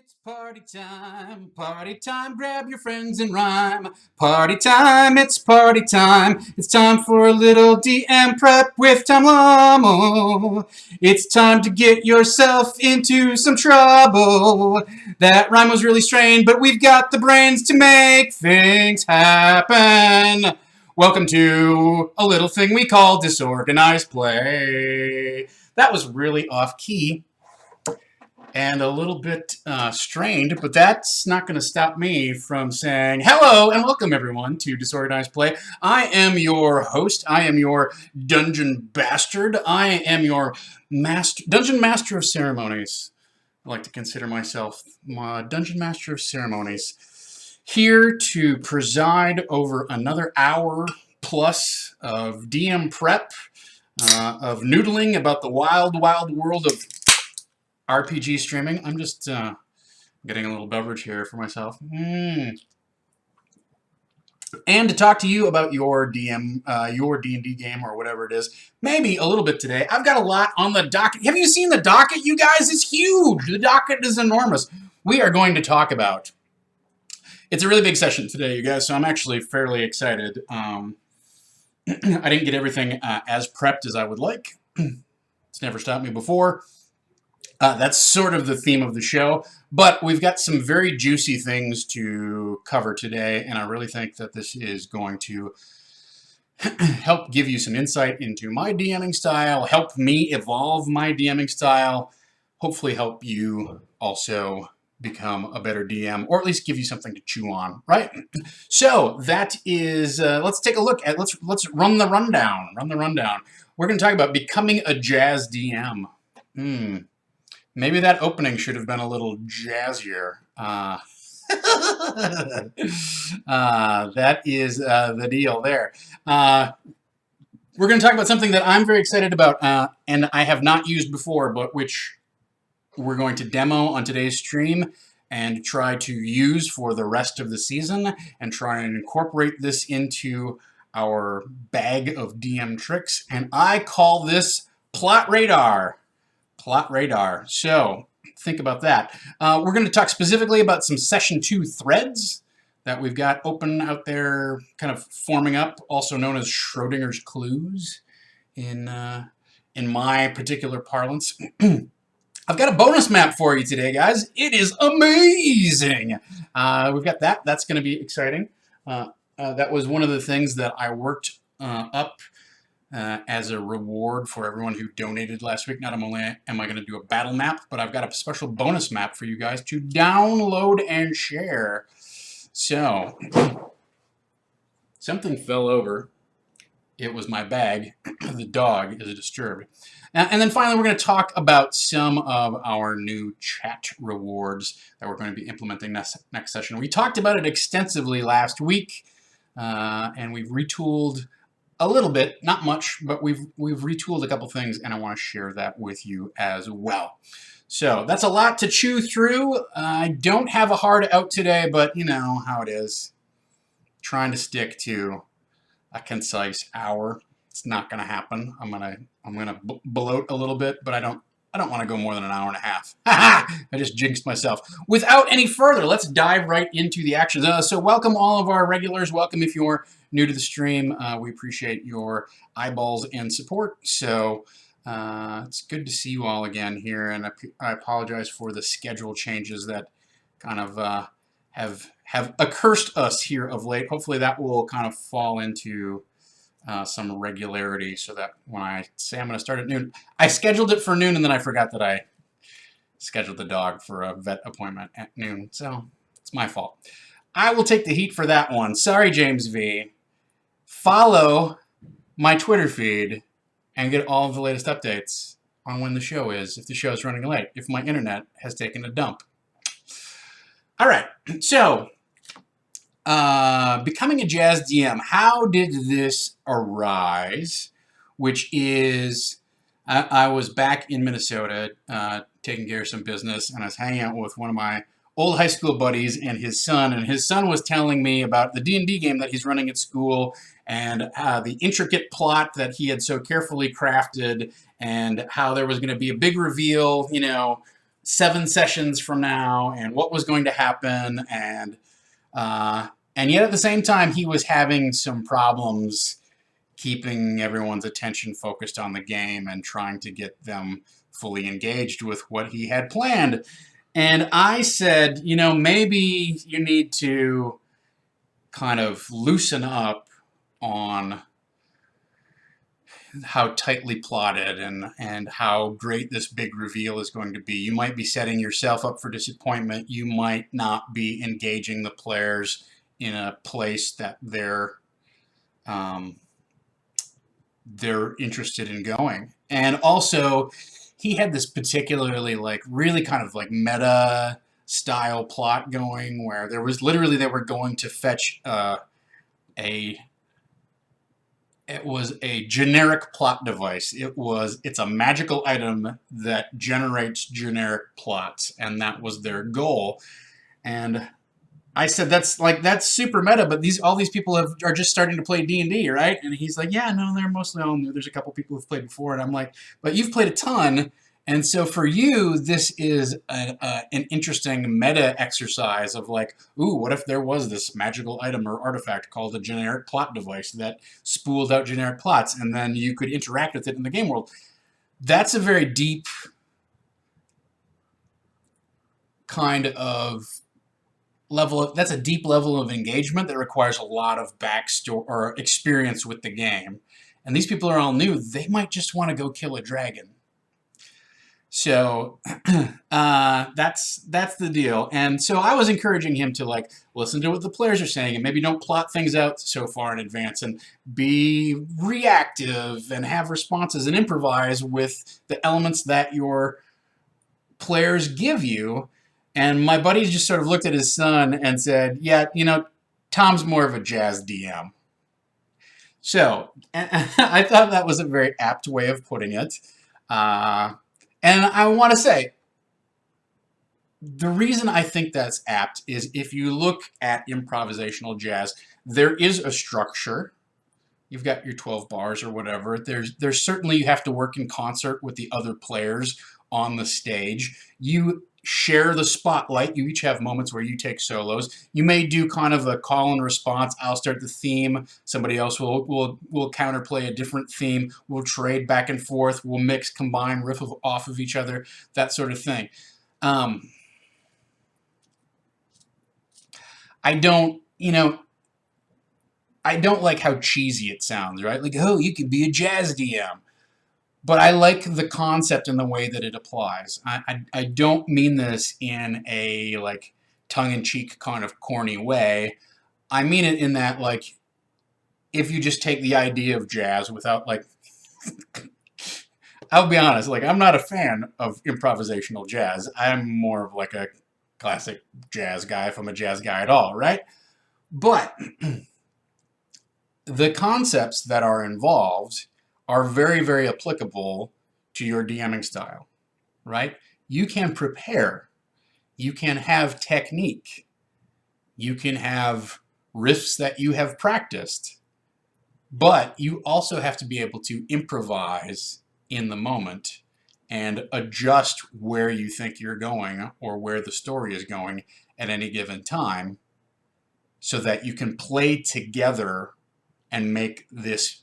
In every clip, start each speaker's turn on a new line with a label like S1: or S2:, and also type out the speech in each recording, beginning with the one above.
S1: it's party time, grab your friends and rhyme. Party time, it's party time. It's time for a little DM prep with Tom Lommel. It's time to get yourself into some trouble. That rhyme was really strained, but we've got the brains to make things happen. Welcome to a little thing we call disorganized play. That was really off key and a little bit strained, but that's not going to stop me from saying hello and welcome everyone to Disorganized Play. I am your host. I am your dungeon bastard. I am your dungeon master of ceremonies. I like to consider myself my dungeon master of ceremonies, here to preside over another hour plus of DM prep, of noodling about the wild, wild world of RPG streaming. I'm just getting a little beverage here for myself. And to talk to you about your your D&D game or whatever it is, maybe a little bit today. I've got a lot on the docket. Have you seen the docket, you guys? It's huge. The docket is enormous. We are going to talk about... It's a really big session today, you guys, so I'm actually fairly excited. I didn't get everything as prepped as I would like. It's never stopped me before. That's sort of the theme of the show, but we've got some very juicy things to cover today, and I really think that this is going to help give you some insight into my DMing style, help me evolve my DMing style, hopefully help you also become a better DM, or at least give you something to chew on, right? So that is, let's take a look at, let's run the rundown, We're going to talk about becoming a jazz DM. Maybe that opening should have been a little jazzier. That is the deal there. We're going to talk about something that I'm very excited about, and I have not used before, but which we're going to demo on today's stream and try to use for the rest of the season and try and incorporate this into our bag of DM tricks. And I call this Plot Radar. Plot Radar. So think about that. We're going to talk specifically about some Session 2 threads that we've got open out there, kind of forming up, also known as Schrodinger's clues in my particular parlance. I've got a bonus map for you today, guys. It is amazing. We've got that. That's going to be exciting. That was one of the things that I worked up as a reward for everyone who donated last week. Not only am I going to do a battle map, but I've got a special bonus map for you guys to download and share. So, something fell over. It was my bag. The dog is disturbed. And then finally, we're going to talk about some of our new chat rewards that we're going to be implementing next session. We talked about it extensively last week, and we've retooled a little bit, not much, but we've retooled a couple things, and I want to share that with you as well. So that's a lot to chew through. I don't have a hard out today, but you know how it is. Trying to stick to a concise hour. It's not going to happen. I'm gonna bloat a little bit, but I don't want to go more than an hour and a half. I just jinxed myself. Without any further, let's dive right into the actions. So welcome all of our regulars. Welcome if you're new to the stream. We appreciate your eyeballs and support. So it's good to see you all again here, and I apologize for the schedule changes that kind of have accursed us here of late. Hopefully that will kind of fall into some regularity, so that when I say I'm going to start at noon, I scheduled it for noon, and then I forgot that I scheduled the dog for a vet appointment at noon. So it's my fault. I will take the heat for that one. Sorry, James V. Follow my Twitter feed and get all of the latest updates on when the show is, if the show is running late, if my internet has taken a dump. All right, so becoming a jazz DM. How did this arise? Which is, I was back in Minnesota taking care of some business, and I was hanging out with one of my old high school buddies and his son was telling me about the D&D game that he's running at school and the intricate plot that he had so carefully crafted, and how there was going to be a big reveal, you know, 7 sessions from now and what was going to happen, and yet at the same time he was having some problems keeping everyone's attention focused on the game and trying to get them fully engaged with what he had planned. And I said, maybe you need to kind of loosen up on how tightly plotted and how great this big reveal is going to be. You might be setting yourself up for disappointment. You might not be engaging the players in a place that they're interested in going. And also, he had this particularly really kind of meta style plot going where there was literally they were going to fetch it was a generic plot device. It's a magical item that generates generic plots, and that was their goal. And I said that's super meta, but all these people are just starting to play D&D, right? And he's like, yeah, no, they're mostly all new. There's a couple people who've played before, and I'm like, but you've played a ton, and so for you, this is an interesting meta exercise of ooh, what if there was this magical item or artifact called a generic plot device that spooled out generic plots, and then you could interact with it in the game world. That's a very deep kind of that's a deep level of engagement that requires a lot of backstory or experience with the game. And these people are all new. They might just want to go kill a dragon. So that's the deal. And so I was encouraging him to listen to what the players are saying and maybe don't plot things out so far in advance and be reactive and have responses and improvise with the elements that your players give you. And my buddy just sort of looked at his son and said, yeah, Tom's more of a jazz DM. So I thought that was a very apt way of putting it. And I want to say, the reason I think that's apt is if you look at improvisational jazz, there is a structure. You've got your 12 bars or whatever. There's certainly you have to work in concert with the other players on the stage. You share the spotlight. You each have moments where you take solos. You may do kind of a call and response. I'll start the theme. Somebody else will counterplay a different theme. We'll trade back and forth. We'll mix, combine, riff off of each other, that sort of thing. I don't like how cheesy it sounds, right? Oh, you could be a jazz DM. But I like the concept and the way that it applies. I don't mean this in a tongue-in-cheek kind of corny way. I mean it in that if you just take the idea of jazz without I'll be honest, I'm not a fan of improvisational jazz. I'm more of a classic jazz guy if I'm a jazz guy at all, right? But the concepts that are involved are very, very applicable to your DMing style, right? You can prepare. You can have technique. You can have riffs that you have practiced. But you also have to be able to improvise in the moment and adjust where you think you're going or where the story is going at any given time so that you can play together and make this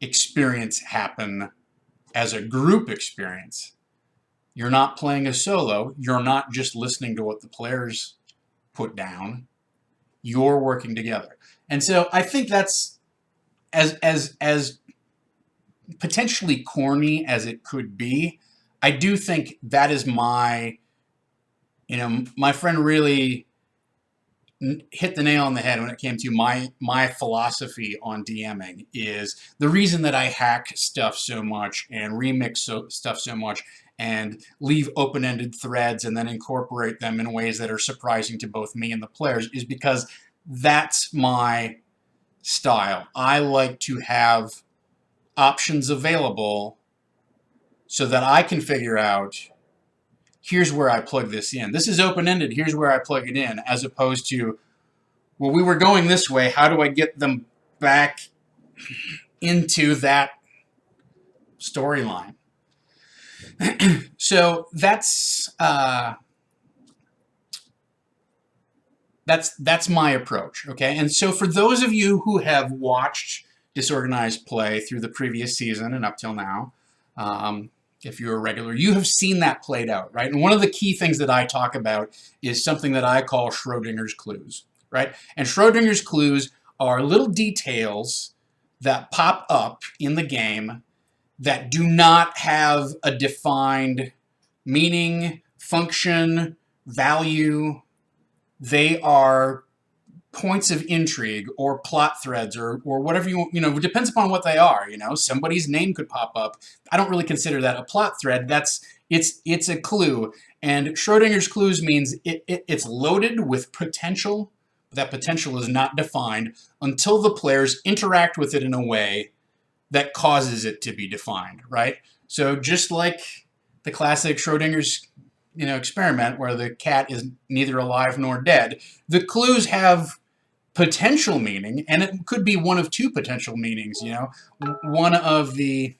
S1: experience happen as a group experience. You're not playing a solo. You're not just listening to what the players put down. You're working together. And so I think that's as potentially corny as it could be. I do think that is my friend really hit the nail on the head when it came to my philosophy on DMing is the reason that I hack stuff so much and remix stuff so much and leave open-ended threads and then incorporate them in ways that are surprising to both me and the players is because that's my style. I like to have options available so that I can figure out here's where I plug this in. This is open-ended. Here's where I plug it in, as opposed to, well, we were going this way. How do I get them back into that storyline? So that's my approach, okay? And so for those of you who have watched Disorganized play through the previous season and up till now, if you're a regular, you have seen that played out, right? And one of the key things that I talk about is something that I call Schrodinger's clues, right? And Schrodinger's clues are little details that pop up in the game that do not have a defined meaning, function, value. They are points of intrigue or plot threads or whatever it depends upon what they are. Somebody's name could pop up. I don't really consider that a plot thread. It's a clue. And Schrodinger's clues means it's loaded with potential. That potential is not defined until the players interact with it in a way that causes it to be defined, right? So just like the classic Schrodinger's experiment where the cat is neither alive nor dead, the clues have potential meaning, and it could be one of two potential meanings. One of the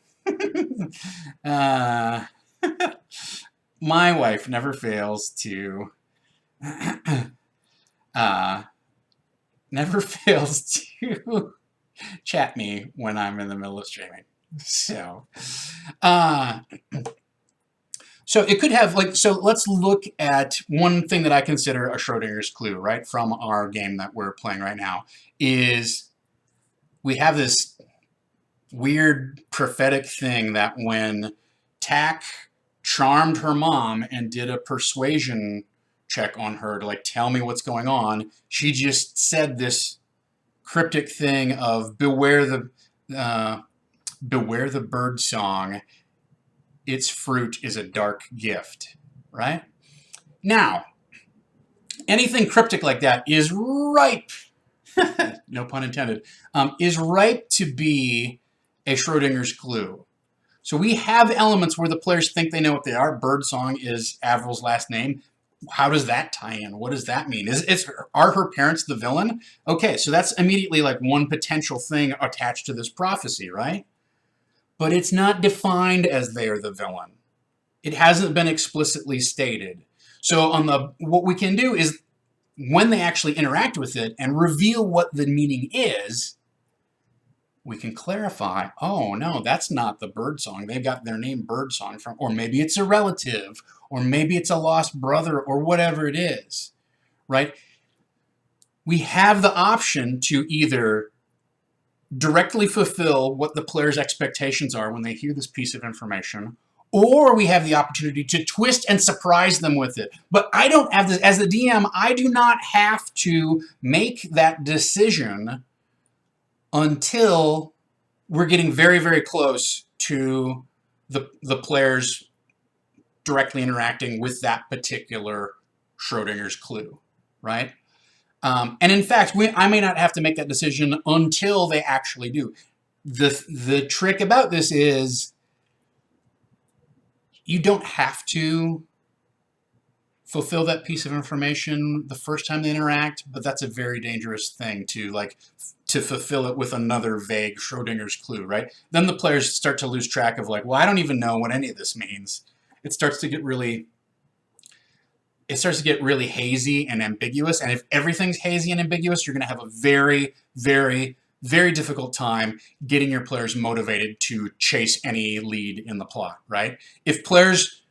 S1: my wife never fails to chat me when I'm in the middle of streaming. So it could have, so let's look at one thing that I consider a Schrodinger's clue, right, from our game that we're playing right now, is we have this weird prophetic thing that when Tack charmed her mom and did a persuasion check on her to tell me what's going on, she just said this cryptic thing of beware the bird song, its fruit is a dark gift, right? Now, anything cryptic like that is ripe, no pun intended, is ripe to be a Schrodinger's clue. So we have elements where the players think they know what they are. Birdsong is Avril's last name. How does that tie in? What does that mean? Are her parents the villain? Okay, so that's immediately one potential thing attached to this prophecy, right? But it's not defined as they are the villain. It hasn't been explicitly stated. So what we can do is when they actually interact with it and reveal what the meaning is, we can clarify, oh no, that's not the birdsong. They've got their name Birdsong from, or maybe it's a relative, or maybe it's a lost brother, or whatever it is, right? We have the option to either directly fulfill what the player's expectations are when they hear this piece of information, or we have the opportunity to twist and surprise them with it. But I don't have this, as the DM, I do not have to make that decision until we're getting very, very close to the players directly interacting with that particular Schrodinger's clue, right? And in fact, I may not have to make that decision until they actually do. The trick about this is you don't have to fulfill that piece of information the first time they interact, but that's a very dangerous thing to fulfill it with another vague Schrodinger's clue, right? Then the players start to lose track of well, I don't even know what any of this means. It starts to get really hazy and ambiguous. And if everything's hazy and ambiguous, you're going to have a very, very, very difficult time getting your players motivated to chase any lead in the plot, right? If players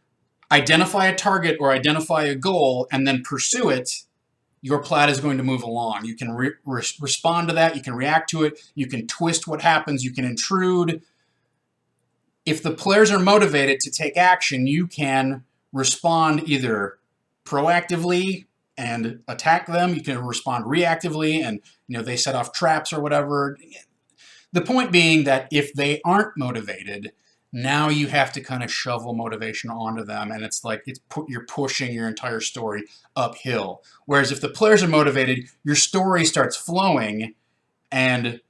S1: identify a target or identify a goal and then pursue it, your plot is going to move along. You can respond to that. You can react to it. You can twist what happens. You can intrude. If the players are motivated to take action, you can respond either proactively and attack them. You can respond reactively and they set off traps or whatever. The point being that if they aren't motivated, now you have to kind of shovel motivation onto them, and you're pushing your entire story uphill. Whereas if the players are motivated, your story starts flowing, and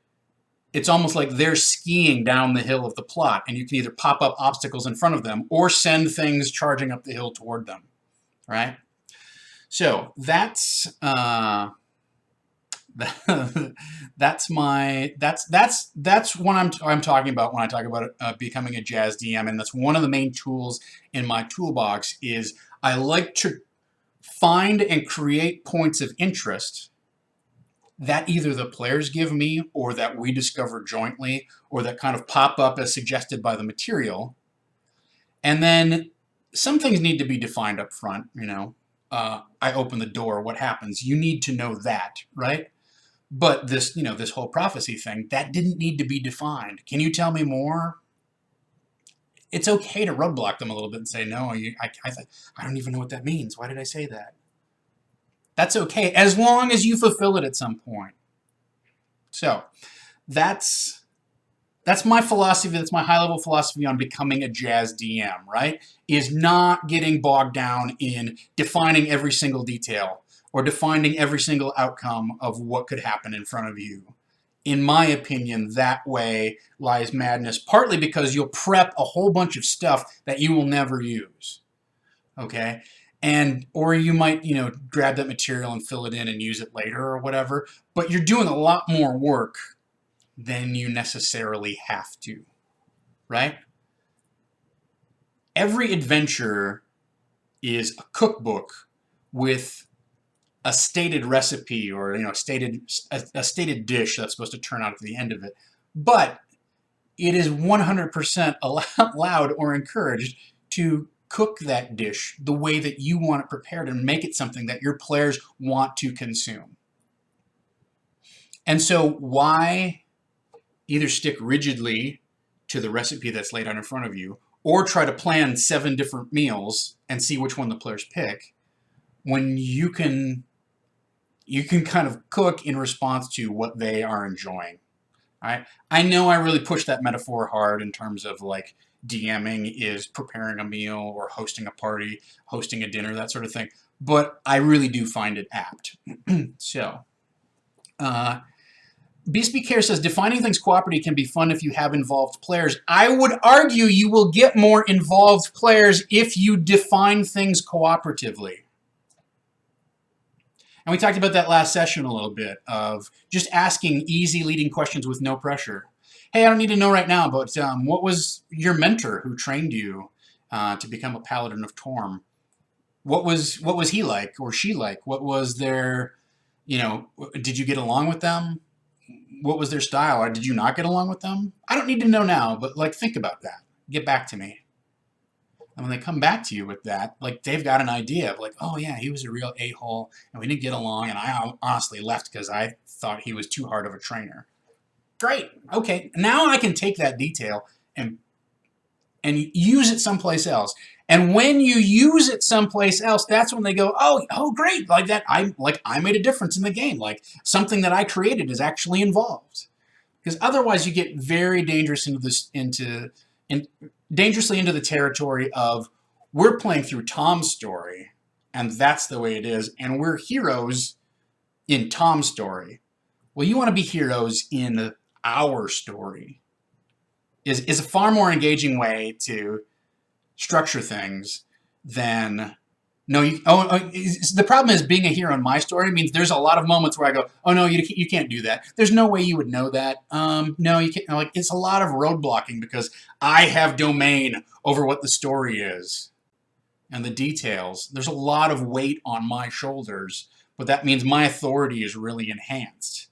S1: it's almost like they're skiing down the hill of the plot, and you can either pop up obstacles in front of them or send things charging up the hill toward them, right? So that's That's what I'm talking about when I talk about becoming a jazz DM, and that's one of the main tools in my toolbox. Is I like to find and create points of interest that either the players give me or that we discover jointly or that kind of pop up as suggested by the material. And then some things need to be defined up front, I open the door, what happens? You need to know that, right? But this whole prophecy thing, that didn't need to be defined. Can you tell me more? It's okay to roadblock them a little bit and say, no, I don't even know what that means. Why did I say that? That's okay, as long as you fulfill it at some point. So that's my philosophy. That's my high-level philosophy on becoming a jazz DM, right? Is not getting bogged down in defining every single detail or defining every single outcome of what could happen in front of you. In my opinion, that way lies madness, partly because you'll prep a whole bunch of stuff that you will never use, okay? Or you might, grab that material and fill it in and use it later or whatever, but you're doing a lot more work than you necessarily have to, right? Every adventure is a cookbook with a stated recipe or a stated dish that's supposed to turn out at the end of it, but it is 100% allowed or encouraged to cook that dish the way that you want it prepared and make it something that your players want to consume. And so why either stick rigidly to the recipe that's laid out in front of you or try to plan 7 different meals and see which one the players pick when you can kind of cook in response to what they are enjoying. All right? I know I really push that metaphor hard in terms of like DMing is preparing a meal or hosting a party, hosting a dinner, that sort of thing. But I really do find it apt. So, BSB Care says, defining things cooperatively can be fun if you have involved players. I would argue you will get more involved players if you define things cooperatively. And we talked about that last session a little bit, of just asking easy leading questions with no pressure. Hey, I don't need to know right now, but what was your mentor who trained you to become a Paladin of Torm? What was he like or she like? What was their, did you get along with them? What was their style? Or did you not get along with them? I don't need to know now, but like think about that. Get back to me. And when they come back to you with that, like they've got an idea of like, oh yeah, he was a real a-hole and we didn't get along and I honestly left because I thought he was too hard of a trainer. Great. Okay. Now I can take that detail and use it someplace else. And when you use it someplace else, that's when they go, oh, great! Like that, I made a difference in the game. Like something that I created is actually involved. Because otherwise, you get very dangerous dangerously into the territory of we're playing through Tom's story, and that's the way it is, and we're heroes in Tom's story. Well, you want to be heroes in our story. Is a far more engaging way to structure things than the problem is being a hero in my story means there's a lot of moments where I go, oh no, you can't do that. There's no way you would know that. No, you can't. Like it's a lot of road blocking because I have domain over what the story is and the details. There's a lot of weight on my shoulders, but that means my authority is really enhanced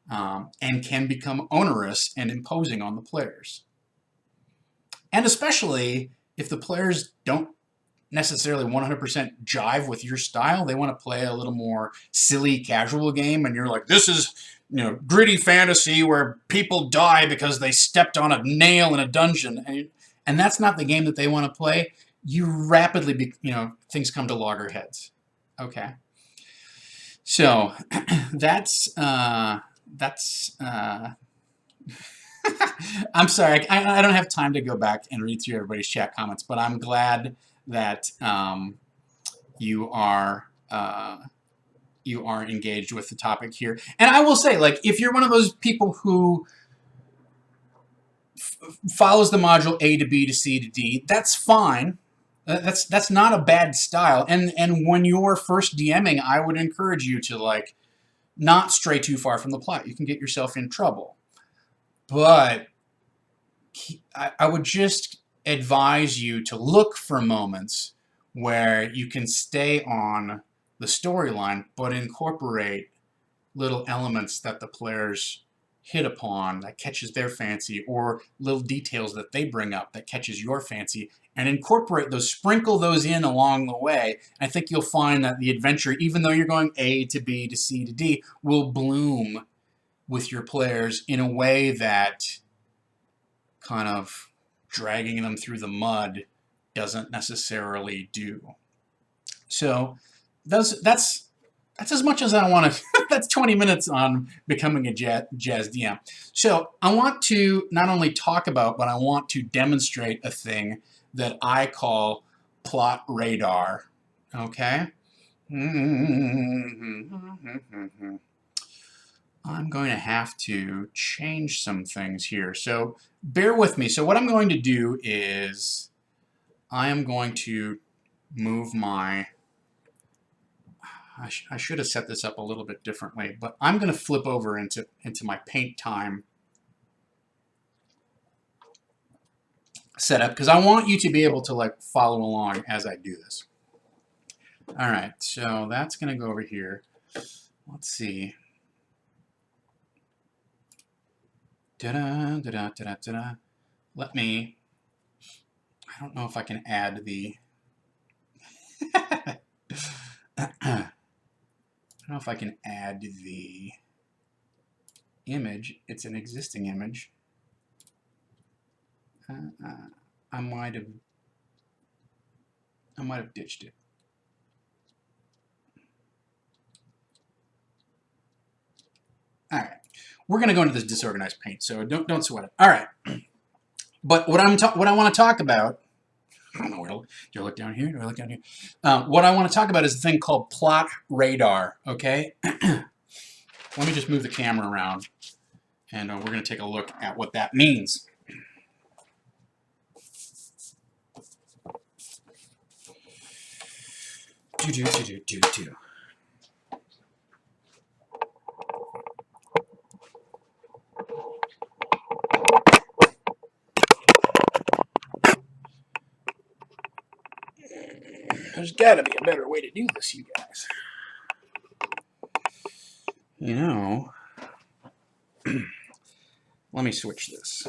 S1: and can become onerous and imposing on the players. And especially if the players don't necessarily 100% jive with your style, they want to play a little more silly, casual game, and you're like, this is gritty fantasy where people die because they stepped on a nail in a dungeon, and that's not the game that they want to play. You rapidly, things come to loggerheads. Okay, so that's. I'm sorry, I don't have time to go back and read through everybody's chat comments, but I'm glad that you are engaged with the topic here. And I will say, like, if you're one of those people who follows the module A to B to C to D, that's fine. That's not a bad style. And when you're first DMing, I would encourage you to like not stray too far from the plot. You can get yourself in trouble. But I would just advise you to look for moments where you can stay on the storyline, but incorporate little elements that the players hit upon that catches their fancy, or little details that they bring up that catches your fancy, and incorporate those, sprinkle those in along the way. I think you'll find that the adventure, even though you're going A to B to C to D, will bloom with your players in a way that kind of dragging them through the mud doesn't necessarily do. So that's as much as I want to. That's 20 minutes on becoming a jazz DM. So I want to not only talk about, but I want to demonstrate a thing that I call plot radar. Okay? I'm going to have to change some things here. So bear with me. So what I'm going to do is I am going to move my... I should have set this up a little bit differently, but I'm going to flip over into my paint time setup because I want you to be able to like follow along as I do this. All right, so that's going to go over here. Let's see. Let me... I don't know if I can add the... I don't know if I can add the image. It's an existing image. I might have ditched it. All right, we're going to go into this disorganized paint, so don't sweat it. All right, but what I want to talk about. I don't know where to look. Do I look down here? Do I look down here? What I want to talk about is a thing called plot radar, okay? Let me just move the camera around, and we're going to take a look at what that means. Do. There's got to be a better way to do this, you guys. You know, let me switch this.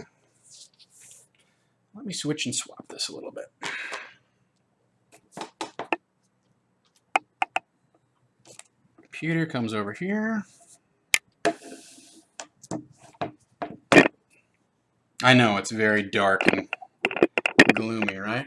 S1: Let me switch and swap this a little bit. Computer comes over here. I know, it's very dark and gloomy, right?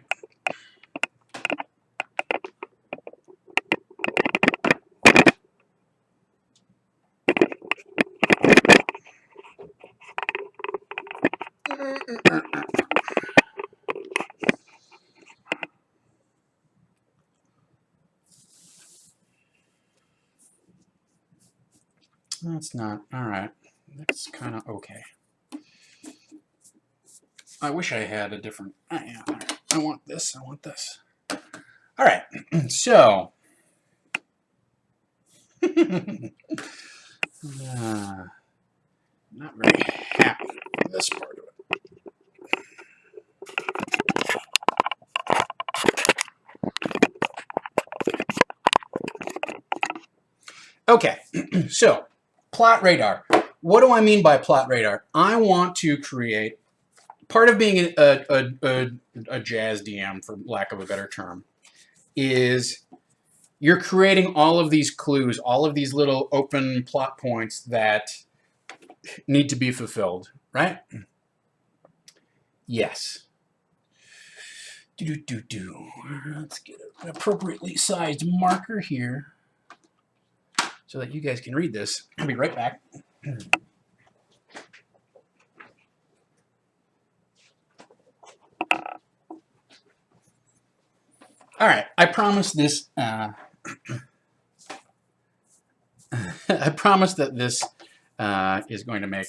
S1: That's not, all right. That's kind of okay. I wish I had a different, yeah, all right. I want this. All right, so. Not very happy with this part of it. Okay, so plot radar. What do I mean by plot radar? I want to create, part of being a jazz DM, for lack of a better term, is you're creating all of these clues, all of these little open plot points that need to be fulfilled, right? Yes. Let's get an appropriately sized marker here so that you guys can read this. I'll be right back. All right, I promise this. I promise that this is going to make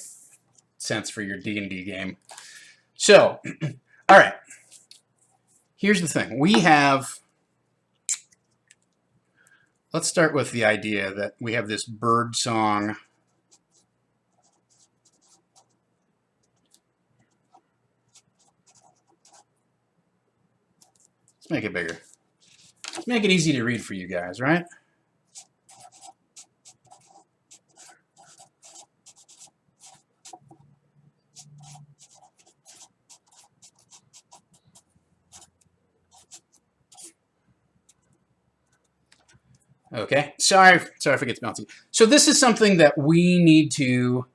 S1: sense for your D&D game. So, all right. Here's the thing. We have let's start with the idea that we have this bird song. Let's make it bigger. Let's make it easy to read for you guys, right? Okay, sorry if it gets bouncy. So this is something that we need to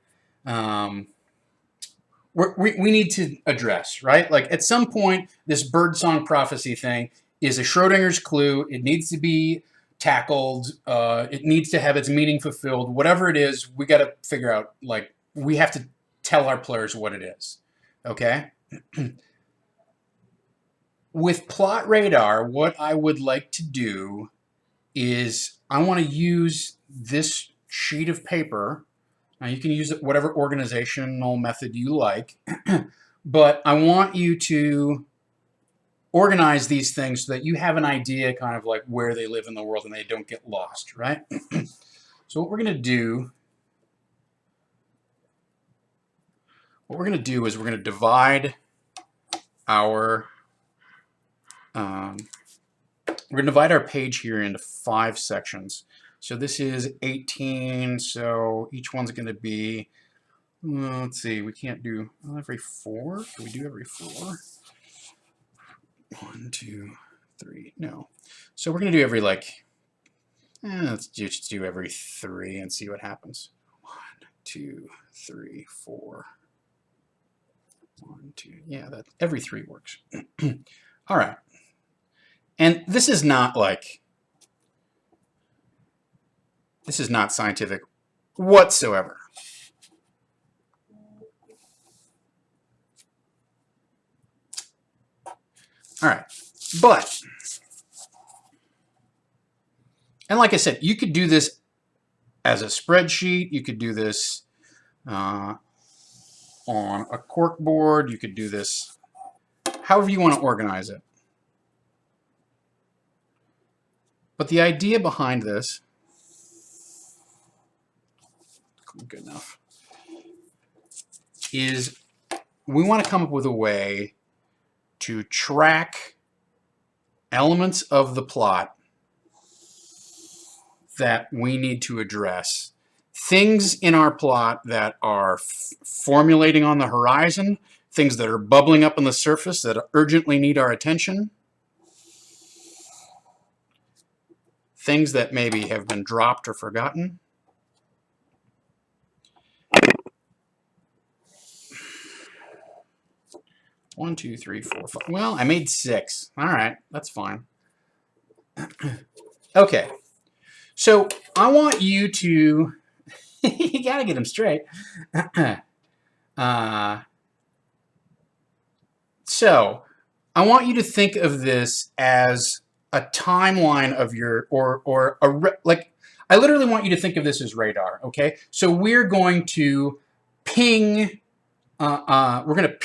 S1: we need to address, right? Like at some point, this birdsong prophecy thing is a Schrodinger's clue. It needs to be tackled. It needs to have its meaning fulfilled. Whatever it is, we got to figure out. Like we have to tell our players what it is. Okay. With Plot Radar, what I would like to do is I want to use this sheet of paper. Now you can use whatever organizational method you like, but I want you to organize these things so that you have an idea kind of like where they live in the world and they don't get lost, right? So what we're going to do is we're going to divide our page here into 5 sections. So this is 18, so each one's going to be, let's see, we can't do every 4. Can we do every 4? 1, 2, 3, no. So we're going to do every let's just do every 3 and see what happens. 1, 2, 3, 4. 1, 2, yeah, that every 3 works. All right. And this is not scientific whatsoever. All right, but, and like I said, you could do this as a spreadsheet. You could do this on a cork board. You could do this however you want to organize it. But the idea behind this, good enough, is we want to come up with a way to track elements of the plot that we need to address. Things in our plot that are formulating on the horizon, things that are bubbling up on the surface that urgently need our attention, things that maybe have been dropped or forgotten. One, 2, 3, 4, 5. Well, I made 6. All right, that's fine. Okay, so I want you to, you gotta get them straight. So I want you to think of this as a timeline of your, I literally want you to think of this as radar, okay? So we're going to ping,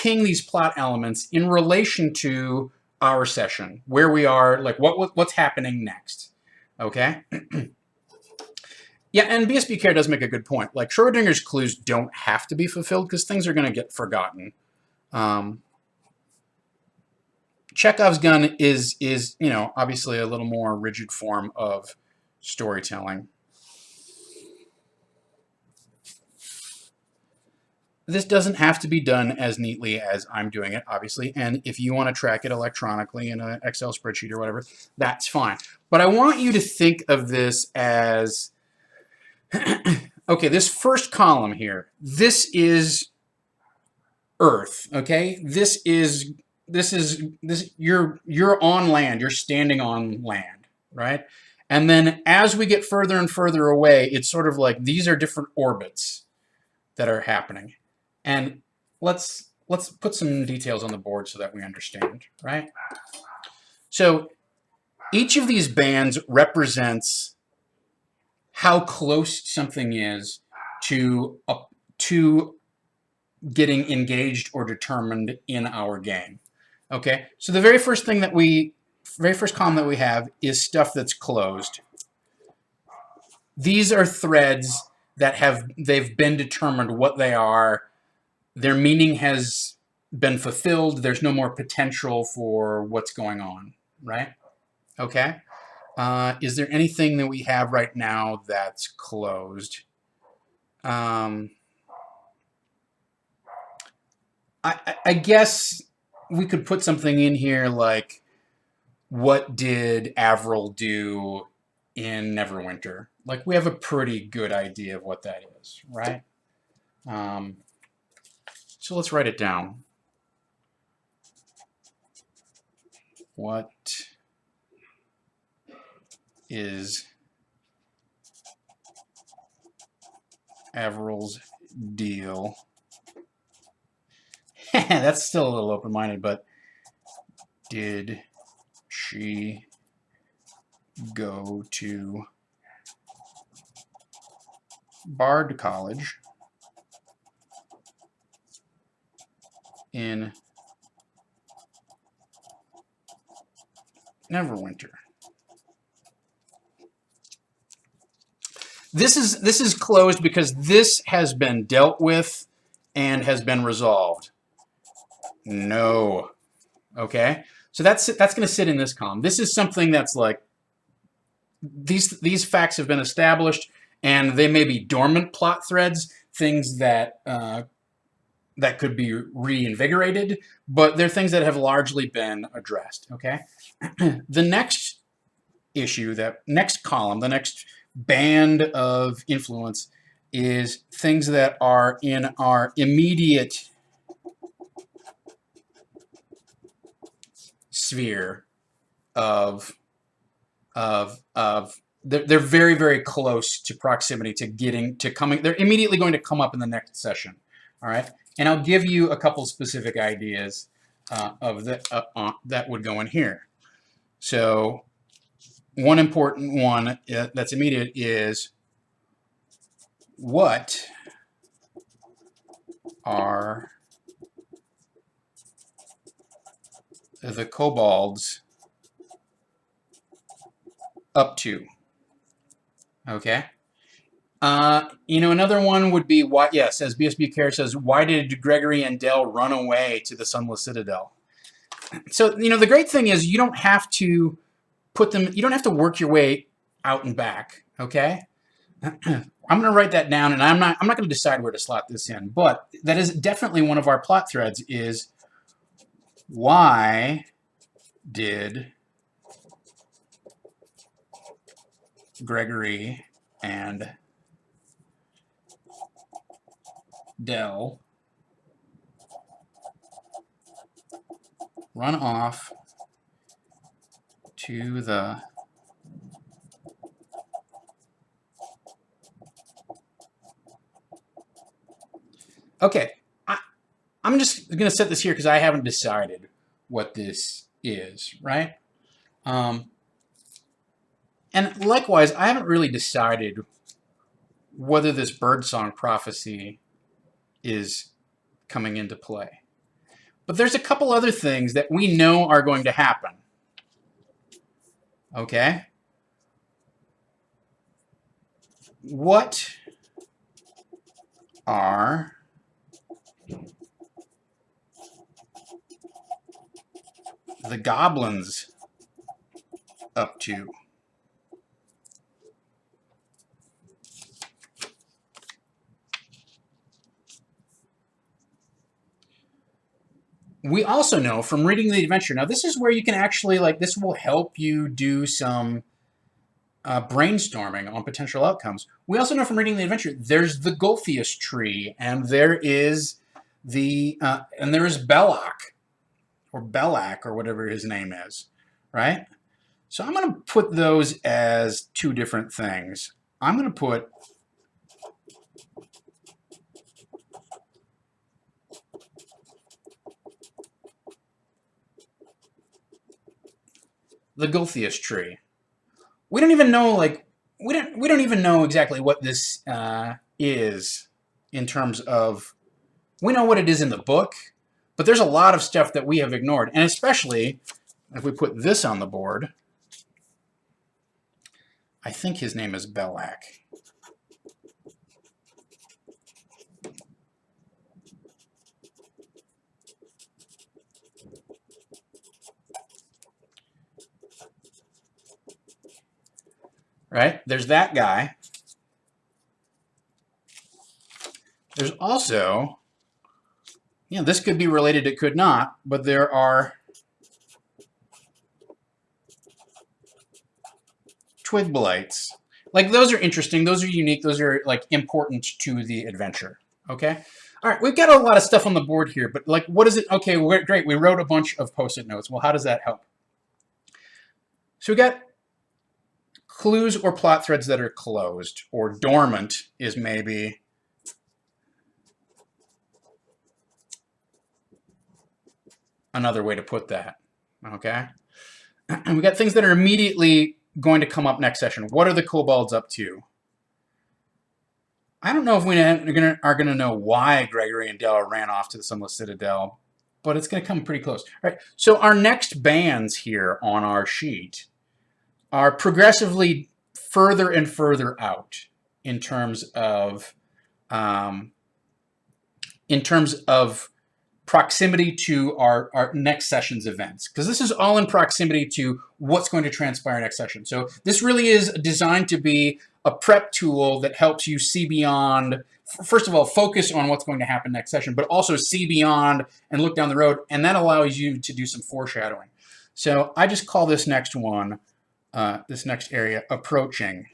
S1: these plot elements in relation to our session, where we are, like what's happening next, okay? Yeah, and BSB Care does make a good point. Like Schrodinger's clues don't have to be fulfilled because things are going to get forgotten. Chekhov's gun is obviously a little more rigid form of storytelling. This doesn't have to be done as neatly as I'm doing it, obviously, and if you want to track it electronically in an Excel spreadsheet or whatever, that's fine. But I want you to think of this as, okay, this first column here, this is Earth, okay? This is you're on land, you're standing on land, right? And then as we get further and further away, it's sort of like these are different orbits that are happening. And let's put some details on the board so that we understand, right? So each of these bands represents how close something is to getting engaged or determined in our game. Okay, so the very first column that we have is stuff that's closed. these are threads that they've been determined what they are. Their meaning has been fulfilled. There's no more potential for what's going on, right? Okay. Is there anything that we have right now that's closed? I guess we could put something in here like, what did Avril do in Neverwinter? Like, we have a pretty good idea of what that is, right? So let's write it down. What is Avril's deal? That's still a little open-minded, but did she go to Bard College in Neverwinter? This is closed because this has been dealt with and has been resolved. No. Okay? So that's going to sit in this column. This is something that's like, these facts have been established, and they may be dormant plot threads, things that that could be reinvigorated, but they're things that have largely been addressed. Okay? The next issue, that next column, the next band of influence is things that are in our immediate sphere of they're very, very close to proximity to getting to coming. They're immediately going to come up in the next session. All right, and I'll give you a couple specific ideas of that would go in here. So one important one that's immediate is, what are the kobolds up to? Okay. Another one would be, what? Yes, as BSB Care says, why did Gregory and Dell run away to the Sunless Citadel? So, the great thing is you don't have to put them, you don't have to work your way out and back, okay? I'm going to write that down, and I'm not going to decide where to slot this in, but that is definitely one of our plot threads is, why did Gregory and Dell run off to the Okay, I'm just going to set this here because I haven't decided what this is, right? And likewise, I haven't really decided whether this birdsong prophecy is coming into play. But there's a couple other things that we know are going to happen. Okay? What are the goblins up to? We also know from reading the adventure, now this is where you can actually, this will help you do some brainstorming on potential outcomes. We also know from reading the adventure, there's the Golthius tree, and there is Belloc, or Belloc, or whatever his name is, right? So I'm going to put those as two different things. I'm going to put the Golthius tree. We don't even know, we don't even know exactly what this is in terms of, we know what it is in the book, but there's a lot of stuff that we have ignored, and especially if we put this on the board, I think his name is Belak. Right? There's that guy. There's also, this could be related, it could not, but there are twig blights. Like, those are interesting. Those are unique. Those are, like, important to the adventure. Okay? All right, we've got a lot of stuff on the board here, but, like, what is it? Okay, great. We wrote a bunch of Post-it notes. Well, how does that help? So we got clues or plot threads that are closed, or dormant is maybe another way to put that. Okay? And we got things that are immediately going to come up next session. What are the kobolds up to? I don't know if we are going to know why Gregory and Dell ran off to the Sunless Citadel, but it's going to come pretty close. All right, so our next bands here on our sheet are progressively further and further out in terms of proximity to our next session's events, because this is all in proximity to what's going to transpire next session. So this really is designed to be a prep tool that helps you see beyond, first of all, focus on what's going to happen next session, but also see beyond and look down the road, and that allows you to do some foreshadowing. So I just call this next one, this next area, approaching.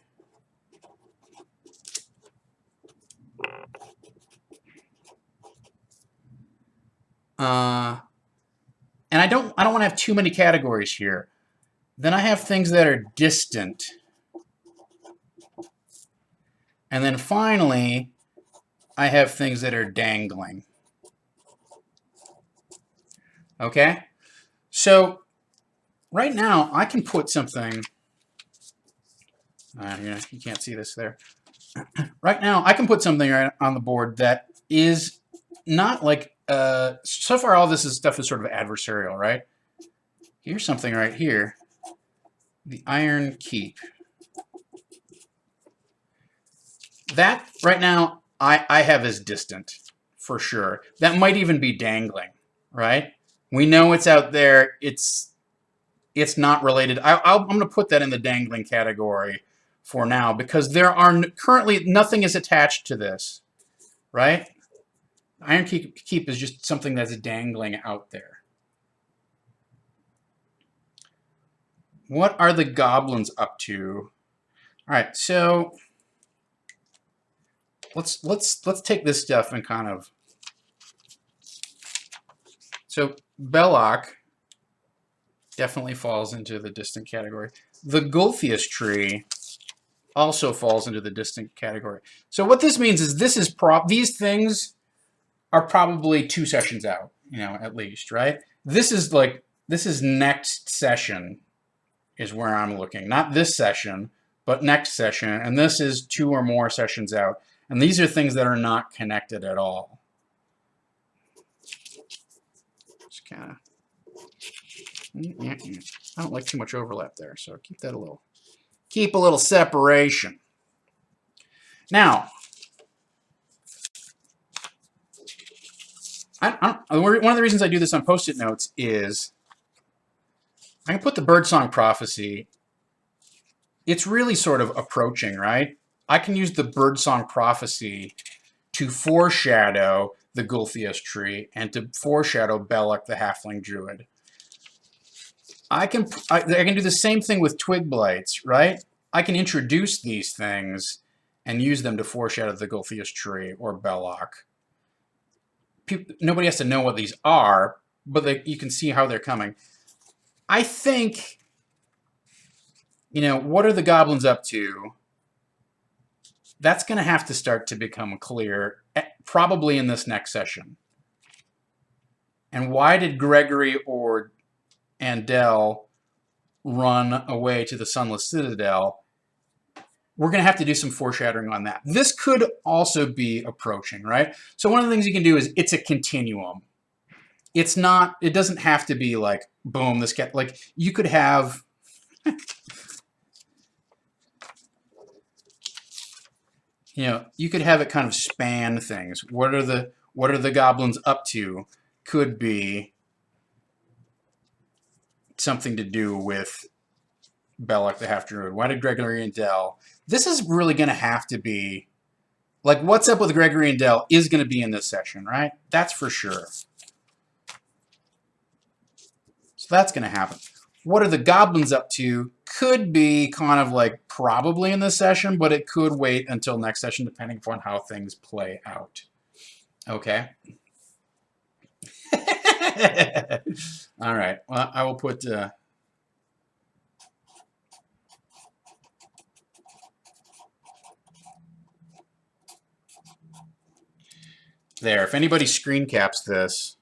S1: And I don't want to have too many categories here. Then I have things that are distant. And then finally, I have things that are dangling. Okay? So right now, I can put something, you can't see this there. Right now, I can put something right on the board that is not like, so far all this stuff is sort of adversarial, right? Here's something right here, the Ironkeep. That, right now, I have as distant, for sure. That might even be dangling, right? We know it's out there. It's not related. I'm going to put that in the dangling category for now, because there are currently, nothing is attached to this, right? Ironkeep is just something that's dangling out there. What are the goblins up to? All right, so let's take this stuff and kind of. So Belloc definitely falls into the distant category. The Gulfius tree also falls into the distant category. So what this means is these things are probably 2 sessions out, at least, right? This is next session is where I'm looking. Not this session, but next session. And this is 2 or more sessions out. And these are things that are not connected at all. Just kind of, I don't like too much overlap there, so keep a little separation. Now, one of the reasons I do this on Post-it notes is I can put the Birdsong Prophecy. It's really sort of approaching, right? I can use the Birdsong Prophecy to foreshadow the Gulfius tree and to foreshadow Belloc the Halfling Druid. I can do the same thing with twig blights, right? I can introduce these things and use them to foreshadow the Gulfius tree or Belloc. Nobody has to know what these are, but you can see how they're coming. I think, what are the goblins up to? That's going to have to start to become clear, probably in this next session. And why did Gregory and Dell run away to the Sunless Citadel? We're going to have to do some foreshadowing on that. This could also be approaching, right? So one of the things you can do is it's a continuum. It doesn't have to be like, boom, you could have, you could have it kind of span things. What are the goblins up to? Could be something to do with Belloc the Half-Druid. Why did Gregory and Dell? This is really going to have to be, like, what's up with Gregory and Dell is going to be in this session, right? That's for sure. So that's going to happen. What are the goblins up to? Could be kind of like probably in this session, but it could wait until next session depending upon how things play out. Okay. All right. Well, I will put... there. If anybody screen caps this...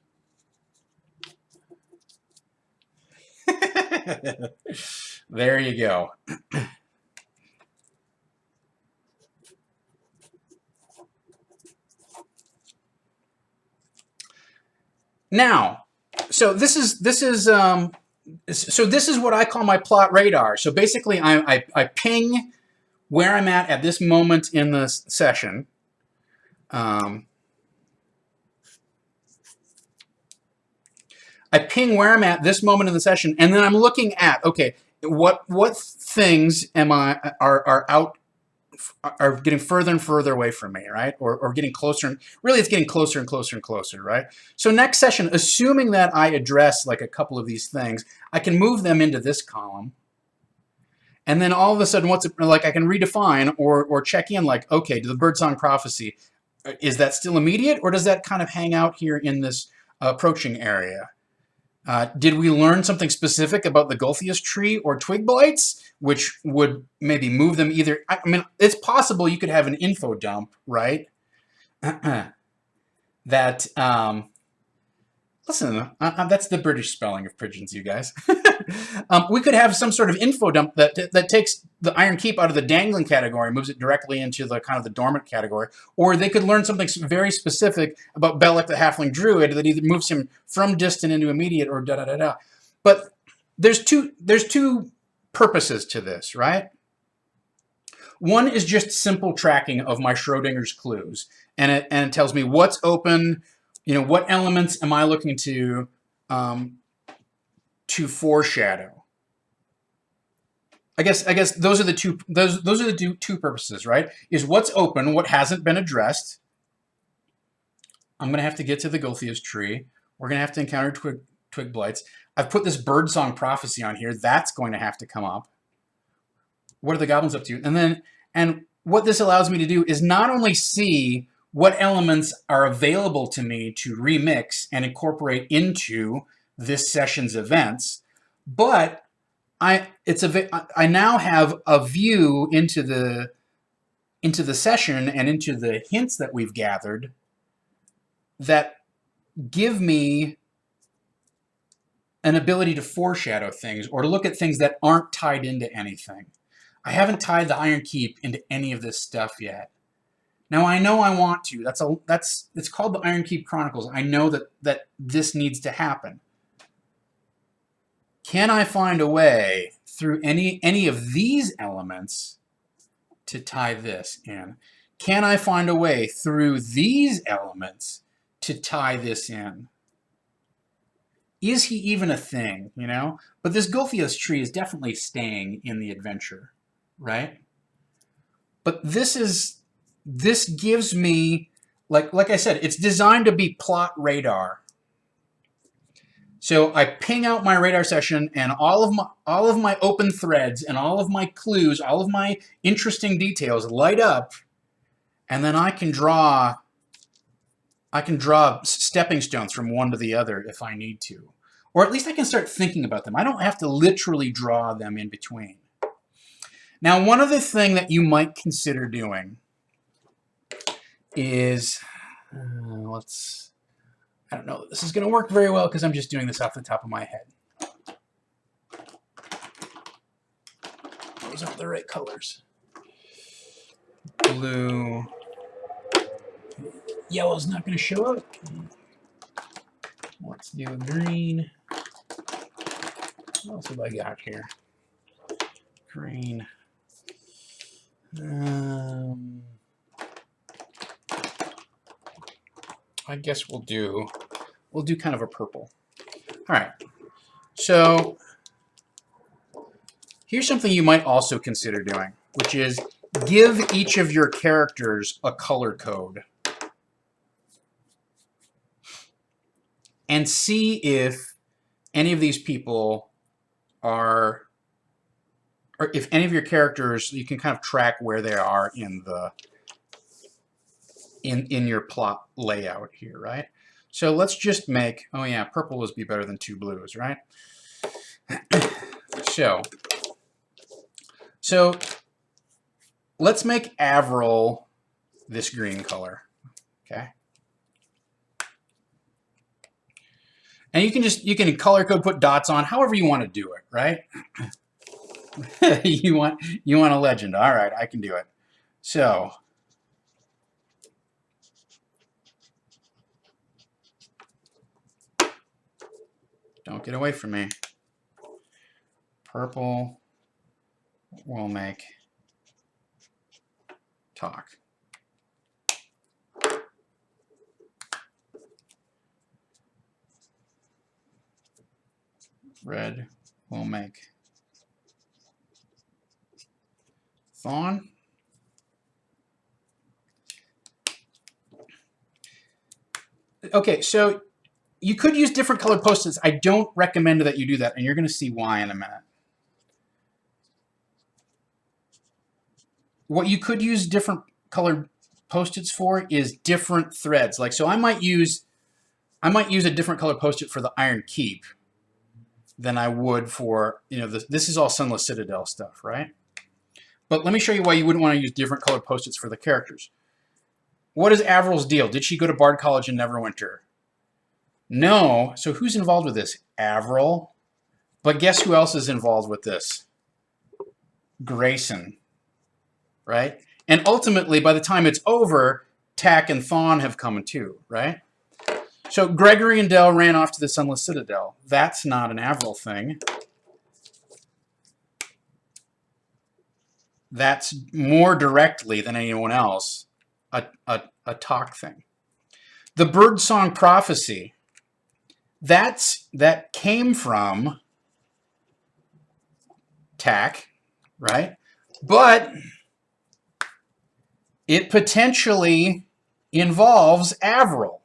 S1: there you go. Now, so this is what I call my plot radar. So basically, I ping where I'm at this moment in the session. I ping where I'm at this moment in the session, and then I'm looking at, okay, what things are getting further and further away from me, right? Or getting closer, and really it's getting closer and closer and closer, right? So next session, assuming that I address like a couple of these things, I can move them into this column. And then all of a sudden, I can redefine or check in like, okay, to the Birdsong Prophecy, is that still immediate, or does that kind of hang out here in this approaching area? Did we learn something specific about the Gulthias tree or twig blights, which would maybe move them either? I mean, it's possible you could have an info dump, right? That, listen, that's the British spelling of pigeons, you guys. We could have some sort of info dump that takes the Ironkeep out of the dangling category, moves it directly into the kind of the dormant category, or they could learn something very specific about Belloc the Halfling Druid that either moves him from distant into immediate or da-da-da-da. But there's two purposes to this, right? One is just simple tracking of my Schrodinger's clues, and it tells me what's open, what elements am I looking to foreshadow. I guess those are the two purposes, right? Is what's open, what hasn't been addressed. I'm going to have to get to the Gulthias tree. We're going to have to encounter twig blights. I've put this Birdsong Prophecy on here. That's going to have to come up. What are the goblins up to? And what this allows me to do is not only see what elements are available to me to remix and incorporate into this session's events, but I now have a view into the session and into the hints that we've gathered that give me an ability to foreshadow things or to look at things that aren't tied into anything. I haven't tied the Ironkeep into any of this stuff yet. Now I know I want to. It's called the Ironkeep Chronicles. I know that this needs to happen. Can I find a way through any of these elements to tie this in? Can I find a way through these elements to tie this in? Is he even a thing, But this Gulthias tree is definitely staying in the adventure, right? But this gives me, like I said, it's designed to be plot radar. So I ping out my radar session, and all of my open threads and all of my clues, all of my interesting details light up, and then I can draw stepping stones from one to the other if I need to. Or at least I can start thinking about them. I don't have to literally draw them in between. Now, one other thing that you might consider doing is, I don't know, this is going to work very well because I'm just doing this off the top of my head. Those aren't the right colors. Blue. Yellow's not going to show up. Let's do a green. What else have I got here? Green. I guess we'll do kind of a purple. All right. So here's something you might also consider doing, which is give each of your characters a color code and see if any of these people are, or if any of your characters, you can kind of track where they are in the in your plot layout here, right? So let's just make, oh yeah, purple would be better than 2 blues, right? So let's make Avril this green color, okay? And you can color code, put dots on, however you want to do it, right? you want a legend. All right, I can do it. So don't get away from me. Purple will make talk. Red will make Thawne. Okay, so you could use different colored post-its. I don't recommend that you do that, and you're going to see why in a minute. What you could use different colored post-its for is different threads. Like, so I might use a different colored post-it for the Ironkeep than I would for, you know, this is all Sunless Citadel stuff, right? But let me show you why you wouldn't want to use different colored post-its for the characters. What is Avril's deal? Did she go to Bard College in Neverwinter? No. So who's involved with this? Avril. But guess who else is involved with this? Grayson. Right? And ultimately, by the time it's over, Tack and Thawne have come too, right? So Gregory and Dell ran off to the Sunless Citadel. That's not an Avril thing. That's more directly than anyone else a talk thing. The Birdsong Prophecy, that came from Tack, right? But it potentially involves Avril.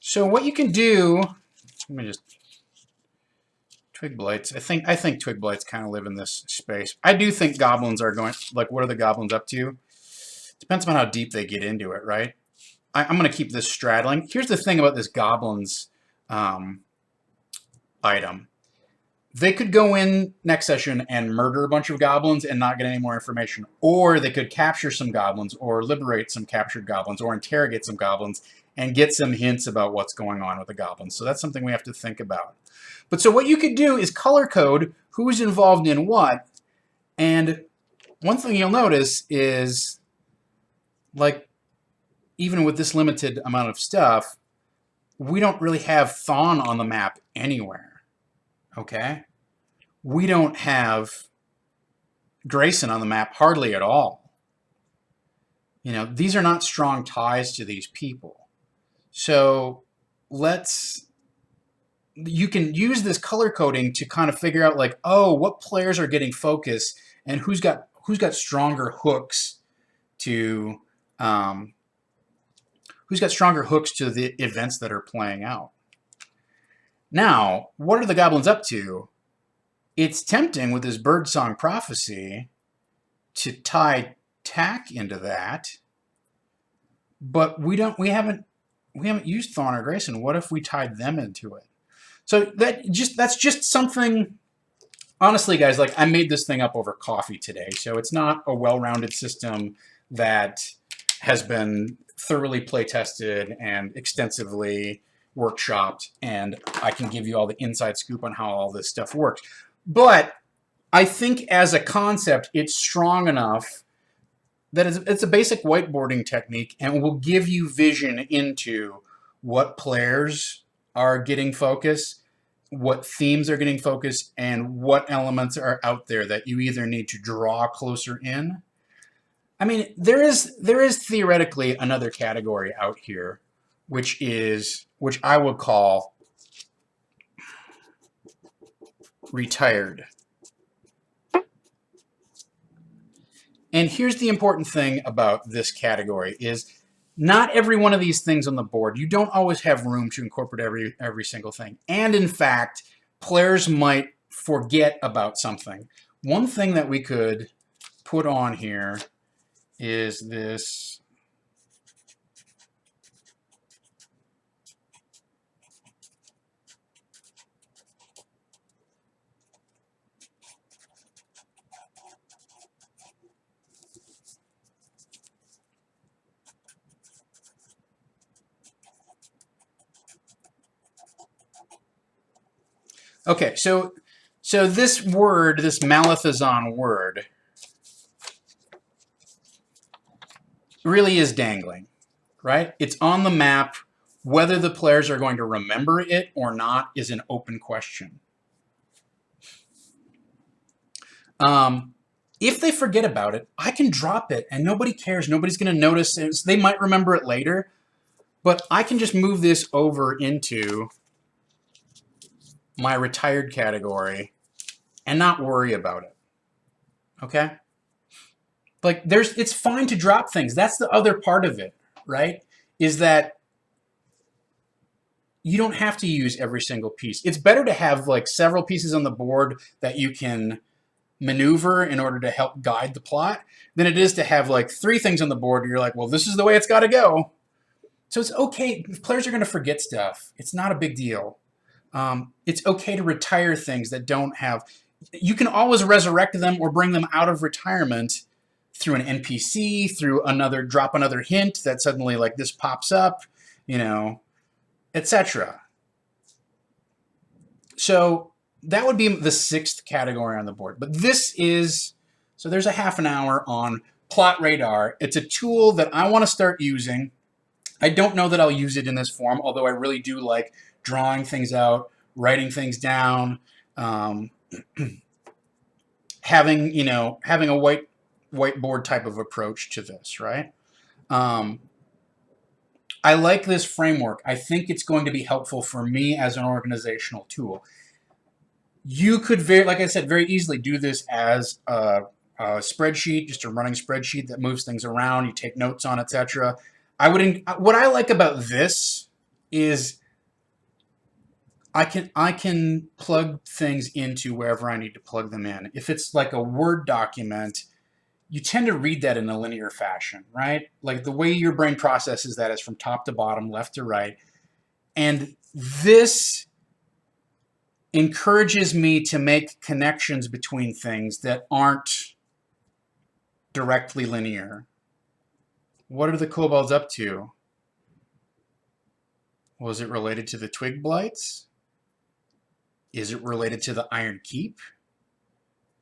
S1: So what you can do, let me just, Twig Blights. I think Twig Blights kind of live in this space. I do think goblins are going, like, what are the goblins up to? Depends on how deep they get into it, right? I'm going to keep this straddling. Here's the thing about this goblins item. They could go in next session and murder a bunch of goblins and not get any more information. Or they could capture some goblins or liberate some captured goblins or interrogate some goblins and get some hints about what's going on with the goblins. So that's something we have to think about. But so what you could do is color code who's involved in what. And one thing you'll notice is, like, even with this limited amount of stuff, we don't really have Thawne on the map anywhere. Okay? We don't have Grayson on the map hardly at all. You know, these are not strong ties to these people. So you can use this color coding to kind of figure out, like, oh, what players are getting focus and who's got stronger hooks to the events that are playing out. Now, what are the goblins up to? It's tempting with this Birdsong Prophecy to tie Tack into that, but we haven't used Thawne or Grayson. What if we tied them into it? So that's just something. Honestly, guys, like, I made this thing up over coffee today, so it's not a well-rounded system that has been thoroughly play-tested and extensively workshopped, and I can give you all the inside scoop on how all this stuff works. But I think as a concept, it's strong enough that it's a basic whiteboarding technique and will give you vision into what players are getting focus what themes are getting focused and what elements are out there that you either need to draw closer in. I mean, there is theoretically another category out here, which I would call retired. And here's the important thing about this category is not every one of these things on the board, you don't always have room to incorporate every single thing. And in fact, players might forget about something. One thing that we could put on here is this okay, so this word, this Malethazon word, really is dangling, right? It's on the map. Whether the players are going to remember it or not is an open question. If they forget about it, I can drop it and nobody cares. Nobody's going to notice it. They might remember it later, but I can just move this over into my retired category and not worry about it. Okay? Like it's fine to drop things. That's the other part of it, right? Is that you don't have to use every single piece. It's better to have like several pieces on the board that you can maneuver in order to help guide the plot than it is to have like 3 things on the board and you're like, well, this is the way it's got to go. So it's okay. Players are going to forget stuff. It's not a big deal. It's okay to retire things that don't have... You can always resurrect them or bring them out of retirement through an NPC, through drop another hint that suddenly like this pops up, you know, etc. So that would be the 6th category on the board. But this is, so there's a half an hour on Plot Radar. It's a tool that I want to start using. I don't know that I'll use it in this form, although I really do like drawing things out, writing things down, having a whiteboard type of approach to this, right? I like this framework. I think it's going to be helpful for me as an organizational tool. You could, like I said, very easily do this as a spreadsheet, just a running spreadsheet that moves things around. You take notes on, etc. What I like about this is I can plug things into wherever I need to plug them in. If it's like a Word document, you tend to read that in a linear fashion, right? Like the way your brain processes that is from top to bottom, left to right. And this encourages me to make connections between things that aren't directly linear. What are the kobolds up to? Was it related to the twig blights? Is it related to the Ironkeep?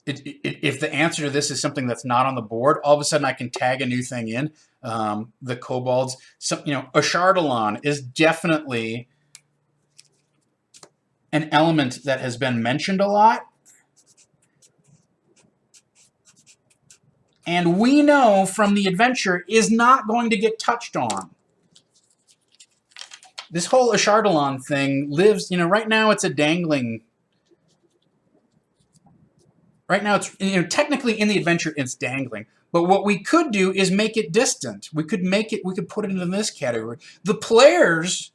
S1: If the answer to this is something that's not on the board, all of a sudden I can tag a new thing in. The kobolds, Ashardalon is definitely an element that has been mentioned a lot. And we know from the adventure is not going to get touched on. This whole Ashardalon thing lives, right now it's a dangling. Right now it's, technically in the adventure it's dangling. But what we could do is make it distant. We could put it into this category. The players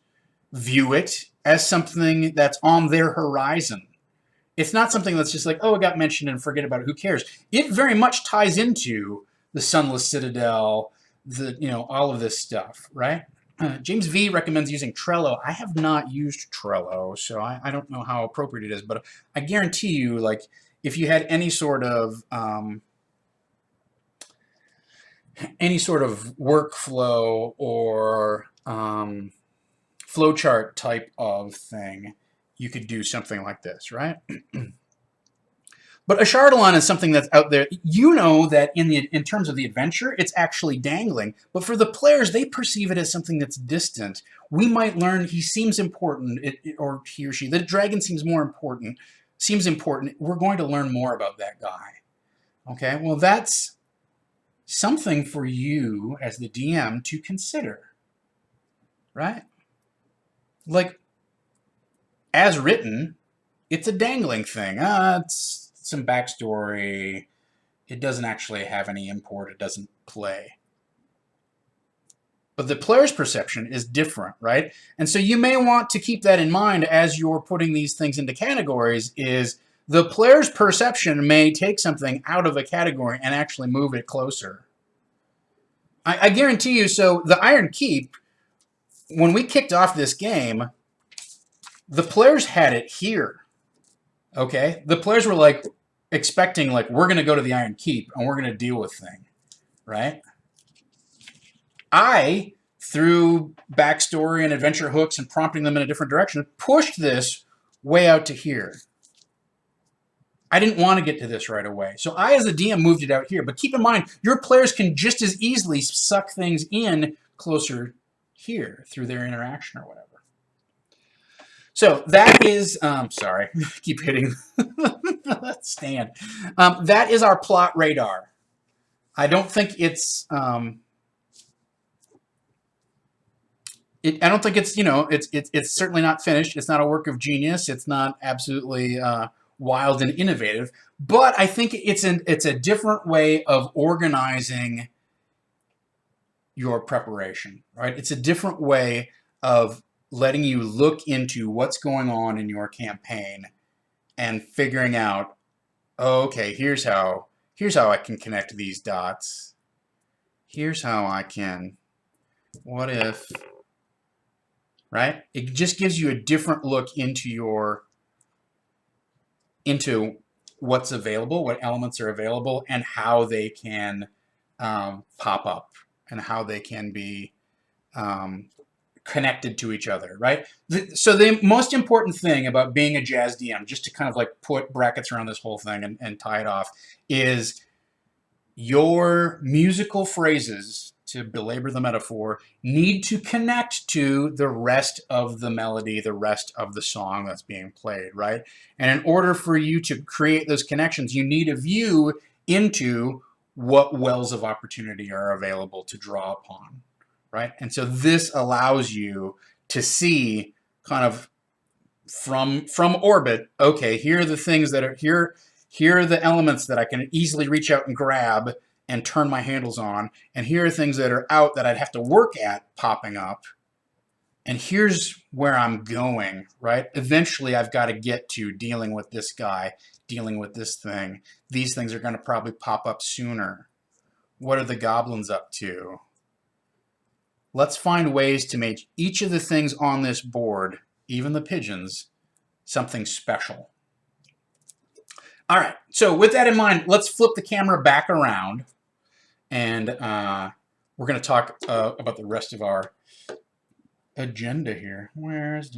S1: view it as something that's on their horizon. It's not something that's just like, oh, it got mentioned and forget about it. Who cares? It very much ties into the Sunless Citadel, all of this stuff, right? James V recommends using Trello. I have not used Trello, so I don't know how appropriate it is, but I guarantee you, like, if you had any sort of workflow or flowchart type of thing, you could do something like this, right? But a Chardalon is something that's out there. You know that in terms of the adventure, it's actually dangling. But for the players, they perceive it as something that's distant. We might learn he seems important, or he or she. The dragon seems more important. Seems important. We're going to learn more about that guy. Okay. Well, that's something for you as the DM to consider, right? Like, as written, it's a dangling thing. It's some backstory. It doesn't actually have any import. It doesn't play. But the player's perception is different, right? And so you may want to keep that in mind as you're putting these things into categories, is the player's perception may take something out of a category and actually move it closer. I guarantee you, so the Ironkeep, when we kicked off this game, the players had it here. Okay? The players were like expecting, like, we're going to go to the Ironkeep and we're going to deal with things, right? I, through backstory and adventure hooks and prompting them in a different direction, pushed this way out to here. I didn't want to get to this right away. So I, as a DM, moved it out here. But keep in mind, your players can just as easily suck things in closer here through their interaction or whatever. So that is, sorry, keep hitting that stand. That is our plot radar. I don't think it's, I don't think it's, it's certainly not finished. It's not a work of genius. It's not absolutely wild and innovative. But I think it's a different way of organizing your preparation, right? It's a different way of letting you look into what's going on in your campaign and figuring out, oh, okay, here's how I can connect these dots. Here's how I can, what if, right? It just gives you a different look into what's available, what elements are available, and how they can pop up and how they can be connected to each other, right? So the most important thing about being a jazz DM, just to kind of like put brackets around this whole thing and tie it off, is your musical phrases, to belabor the metaphor, need to connect to the rest of the melody, the rest of the song that's being played, right? And in order for you to create those connections, you need a view into what wells of opportunity are available to draw upon, right? And so this allows you to see kind of from orbit, okay, here are the things that are here are the elements that I can easily reach out and grab and turn my handles on, and here are things that are out that I'd have to work at popping up, and here's where I'm going, right? Eventually I've got to get to dealing with this guy, dealing with this thing. These things are going to probably pop up sooner. What are the goblins up to? Let's find ways to make each of the things on this board, even the pigeons, something special. All right, so with that in mind, let's flip the camera back around, and we're going to talk about the rest of our agenda here. Where's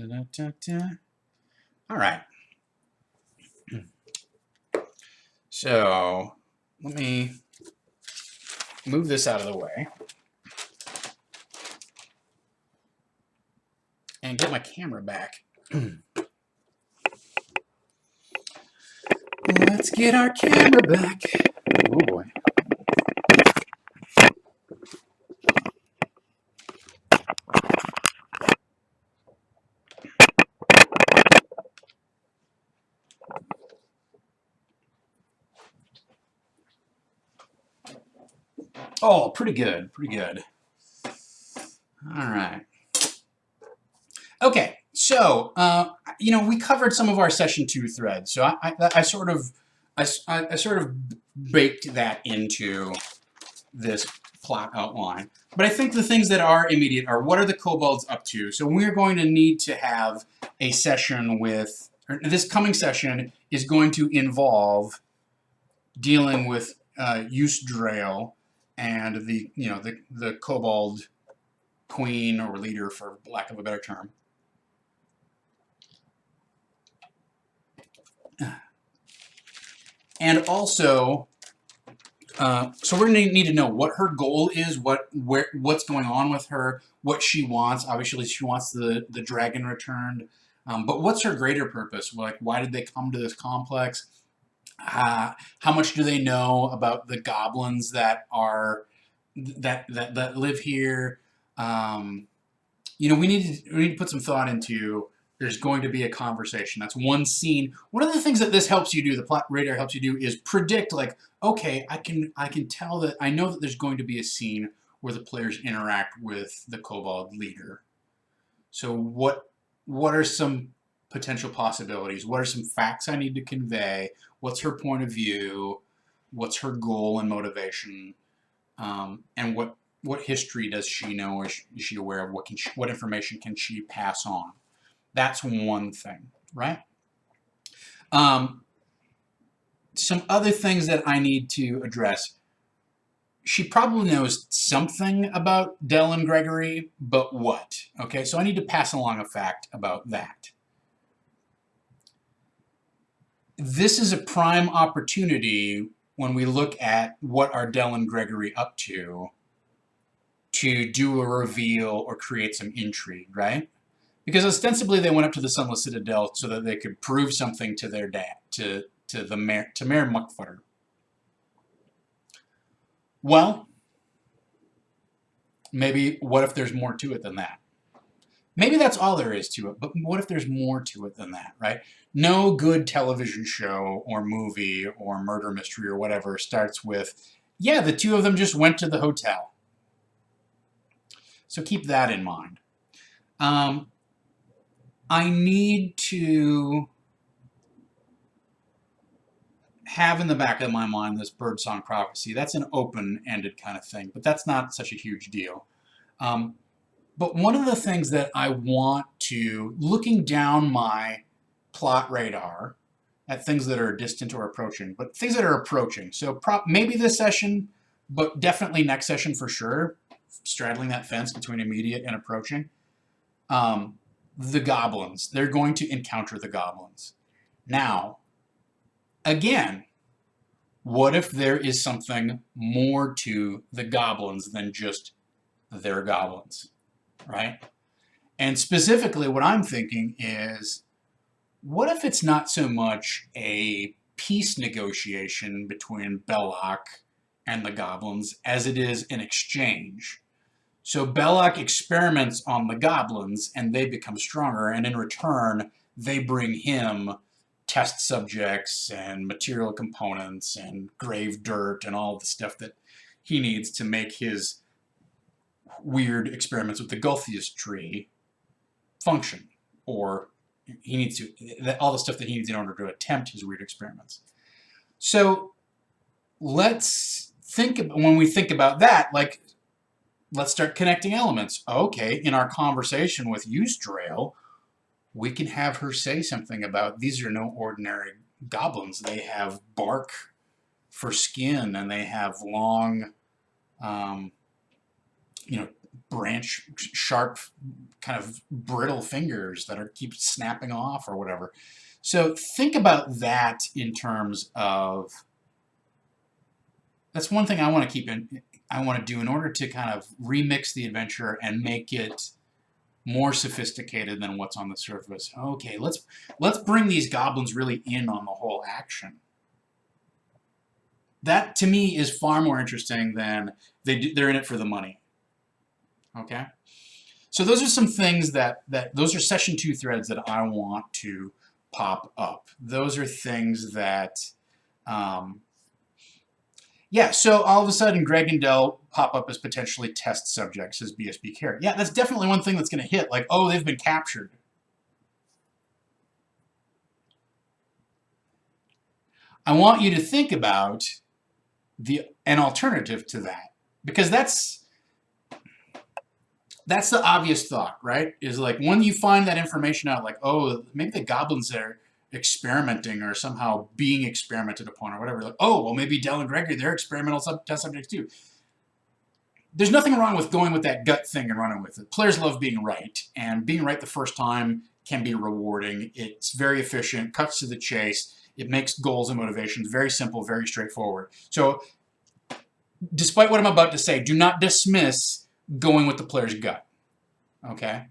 S1: All right. So let me move this out of the way and get my camera back. Let's get our camera back. Oh boy. Oh, pretty good, pretty good. All right. Okay, so we covered some of our session 2 threads, so I sort of baked that into this plot outline. But I think the things that are immediate are, what are the kobolds up to? So we're going to need to have a session with, or this coming session is going to involve dealing with Yusdrael and the kobold queen or leader, for lack of a better term. And also, so we're going to need to know what her goal is, what's going on with her, what she wants. Obviously, she wants the dragon returned. But what's her greater purpose? Like, why did they come to this complex? How much do they know about the goblins that live here? We need to put some thought into. There's going to be a conversation. That's one scene. One of the things that this helps you do, the plot radar helps you do, is predict. Like, okay, I can tell that I know that there's going to be a scene where the players interact with the kobold leader. So what are some potential possibilities? What are some facts I need to convey? What's her point of view? What's her goal and motivation? And what history does she know? Is she aware of? What information can she pass on? That's one thing, right? Some other things that I need to address. She probably knows something about Del and Gregory, but what? Okay, so I need to pass along a fact about that. This is a prime opportunity when we look at what are Del and Gregory up to do a reveal or create some intrigue, right? Because ostensibly they went up to the Sunless Citadel so that they could prove something to their dad, to Mayor Muckfutter. Well, maybe what if there's more to it than that? Maybe that's all there is to it, but what if there's more to it than that, right? No good television show or movie or murder mystery or whatever starts with, yeah, the two of them just went to the hotel. So keep that in mind. I need to have in the back of my mind this birdsong prophecy. That's an open-ended kind of thing, but that's not such a huge deal. But one of the things that I want to, looking down my plot radar at things that are distant or approaching, but things that are approaching. So maybe this session, but definitely next session for sure, straddling that fence between immediate and approaching. The goblins. They're going to encounter the goblins. Now, again, what if there is something more to the goblins than just they're goblins, right? And specifically what I'm thinking is, what if it's not so much a peace negotiation between Belloc and the goblins as it is an exchange? So Belloc experiments on the goblins and they become stronger, and in return they bring him test subjects and material components and grave dirt and all the stuff that he needs to make his weird experiments with the Gulthius tree function, or he needs to, all the stuff that he needs in order to attempt his weird experiments. So let's think, when we think about that, like, let's start connecting elements. Okay, in our conversation with Eustrail, we can have her say something about, these are no ordinary goblins. They have bark for skin, and they have long, branch, sharp, kind of brittle fingers that keep snapping off or whatever. So think about that in terms of, that's one thing I want to keep in, I want to do in order to kind of remix the adventure and make it more sophisticated than what's on the surface. Okay, let's bring these goblins really in on the whole action. That, to me, is far more interesting than they're in it for the money. Okay? So those are some things those are session 2 threads that I want to pop up. Those are things that, yeah, so all of a sudden Greg and Del pop up as potentially test subjects as BSB care. Yeah, that's definitely one thing that's going to hit, like, oh, they've been captured. I want you to think about an alternative to that, because that's the obvious thought, right? Is like, when you find that information out, like, oh, maybe the goblins are experimenting or somehow being experimented upon or whatever, like, oh, well, maybe Del and Gregory, they're experimental test subjects too. There's nothing wrong with going with that gut thing and running with it. Players love being right, and being right the first time can be rewarding. It's very efficient, cuts to the chase, It makes goals and motivations very simple, very straightforward. So despite what I'm about to say, do not dismiss going with the player's gut. Okay?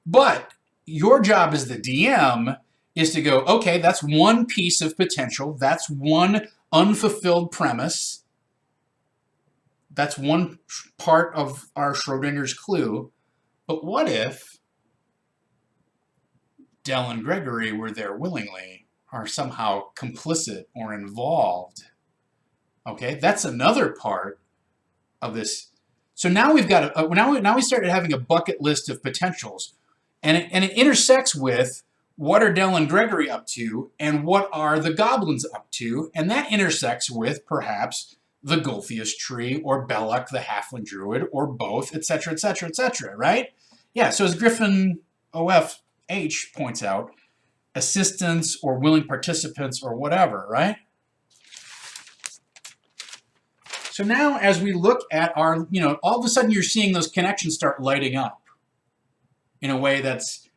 S1: But your job as the DM is to go, okay, that's one piece of potential. That's one unfulfilled premise. That's one part of our Schrodinger's clue. But what if Dell and Gregory were there willingly, are somehow complicit or involved? Okay, that's another part of this. So now we've got now we started having a bucket list of potentials, and it intersects with what are Dell and Gregory up to, and what are the goblins up to, and that intersects with perhaps the Golthius tree, or Belloc the halfling druid, or both, etc., etc., etc. Right? Yeah. So as Griffin OFH points out, assistants or willing participants or whatever. Right? So now as we look at our, all of a sudden you're seeing those connections start lighting up in a way that's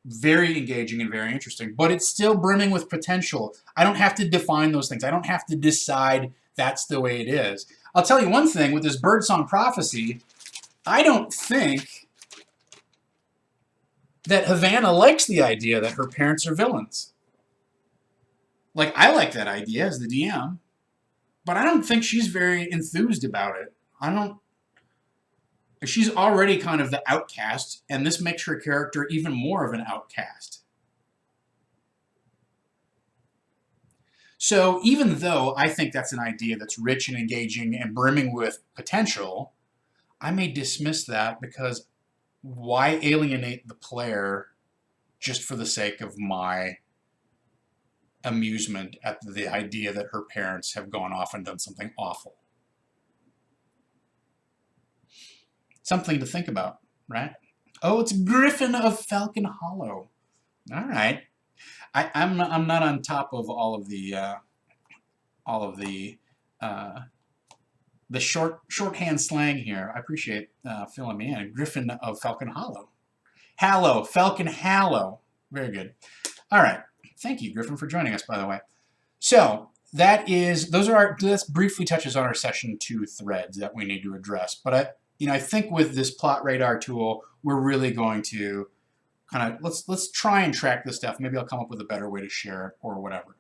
S1: very engaging and very interesting, but it's still brimming with potential. I don't have to define those things. I don't have to decide that's the way it is. I'll tell you one thing with this Birdsong Prophecy, I don't think that Havana likes the idea that her parents are villains. Like, I like that idea as the DM. But I don't think she's very enthused about it. She's already kind of the outcast, and this makes her character even more of an outcast. So even though I think that's an idea that's rich and engaging and brimming with potential, I may dismiss that because why alienate the player just for the sake of my amusement at the idea that her parents have gone off and done something awful? Something to think about, right? Oh, it's Griffin of Falcon Hollow. All right, I'm not on top of all of the shorthand slang here. I appreciate filling me in. Griffin of Falcon Hollow. Hallow, Falcon Hallow. Very good. All right. Thank you, Griffin, for joining us, by the way. So that's briefly touches on our session 2 threads that we need to address. But I think with this plot radar tool, we're really going to kind of let's try and track this stuff. Maybe I'll come up with a better way to share it or whatever.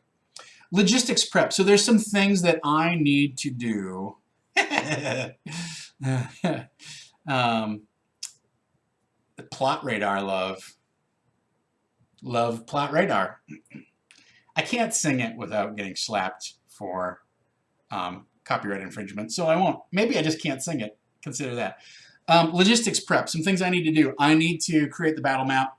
S1: Logistics prep. So there's some things that I need to do. The plot radar love plot radar. I can't sing it without getting slapped for copyright infringement, so I won't. Maybe I just can't sing it. Consider that. Logistics prep, some things I need to do. I need to create the battle map.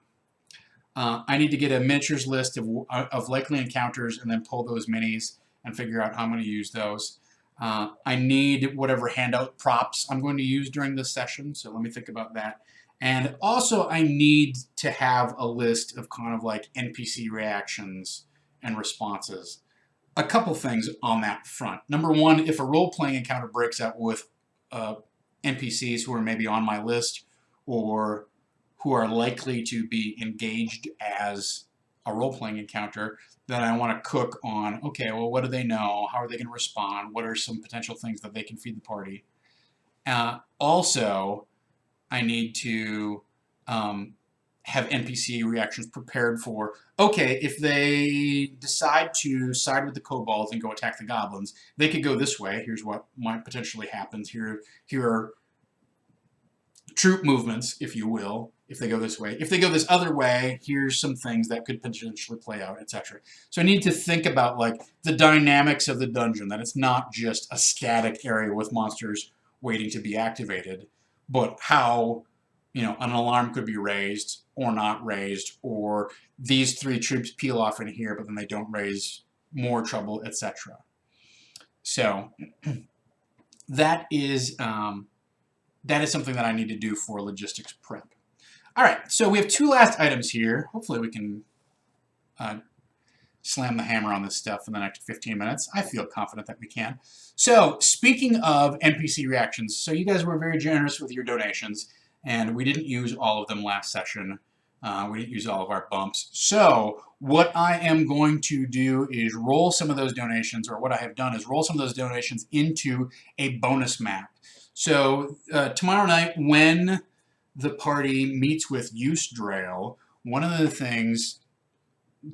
S1: I need to get a miniatures list of likely encounters and then pull those minis and figure out how I'm going to use those. I need whatever handout props I'm going to use during this session, so let me think about that. And also I need to have a list of kind of like NPC reactions and responses. A couple things on that front. Number one, if a role-playing encounter breaks out with NPCs who are maybe on my list or who are likely to be engaged as a role-playing encounter, then I want to cook on, okay, well, what do they know? How are they going to respond? What are some potential things that they can feed the party? Also, I need to have NPC reactions prepared for, okay, if they decide to side with the kobolds and go attack the goblins, they could go this way. Here's what might potentially happen. Here are troop movements, if you will, if they go this way. If they go this other way, here's some things that could potentially play out, etc. So I need to think about like the dynamics of the dungeon, that it's not just a static area with monsters waiting to be activated, but how an alarm could be raised or not raised, or these 3 troops peel off in here, but then they don't raise more trouble, etc. So that is something that I need to do for logistics prep. All right, so we have 2 last items here. Hopefully we can slam the hammer on this stuff in the next 15 minutes. I feel confident that we can. So speaking of NPC reactions, so you guys were very generous with your donations, and we didn't use all of them last session. We didn't use all of our bumps. So what I am going to do is roll some of those donations, or what I have done is roll some of those donations into a bonus map. So tomorrow night, when the party meets with Yawning, one of the things,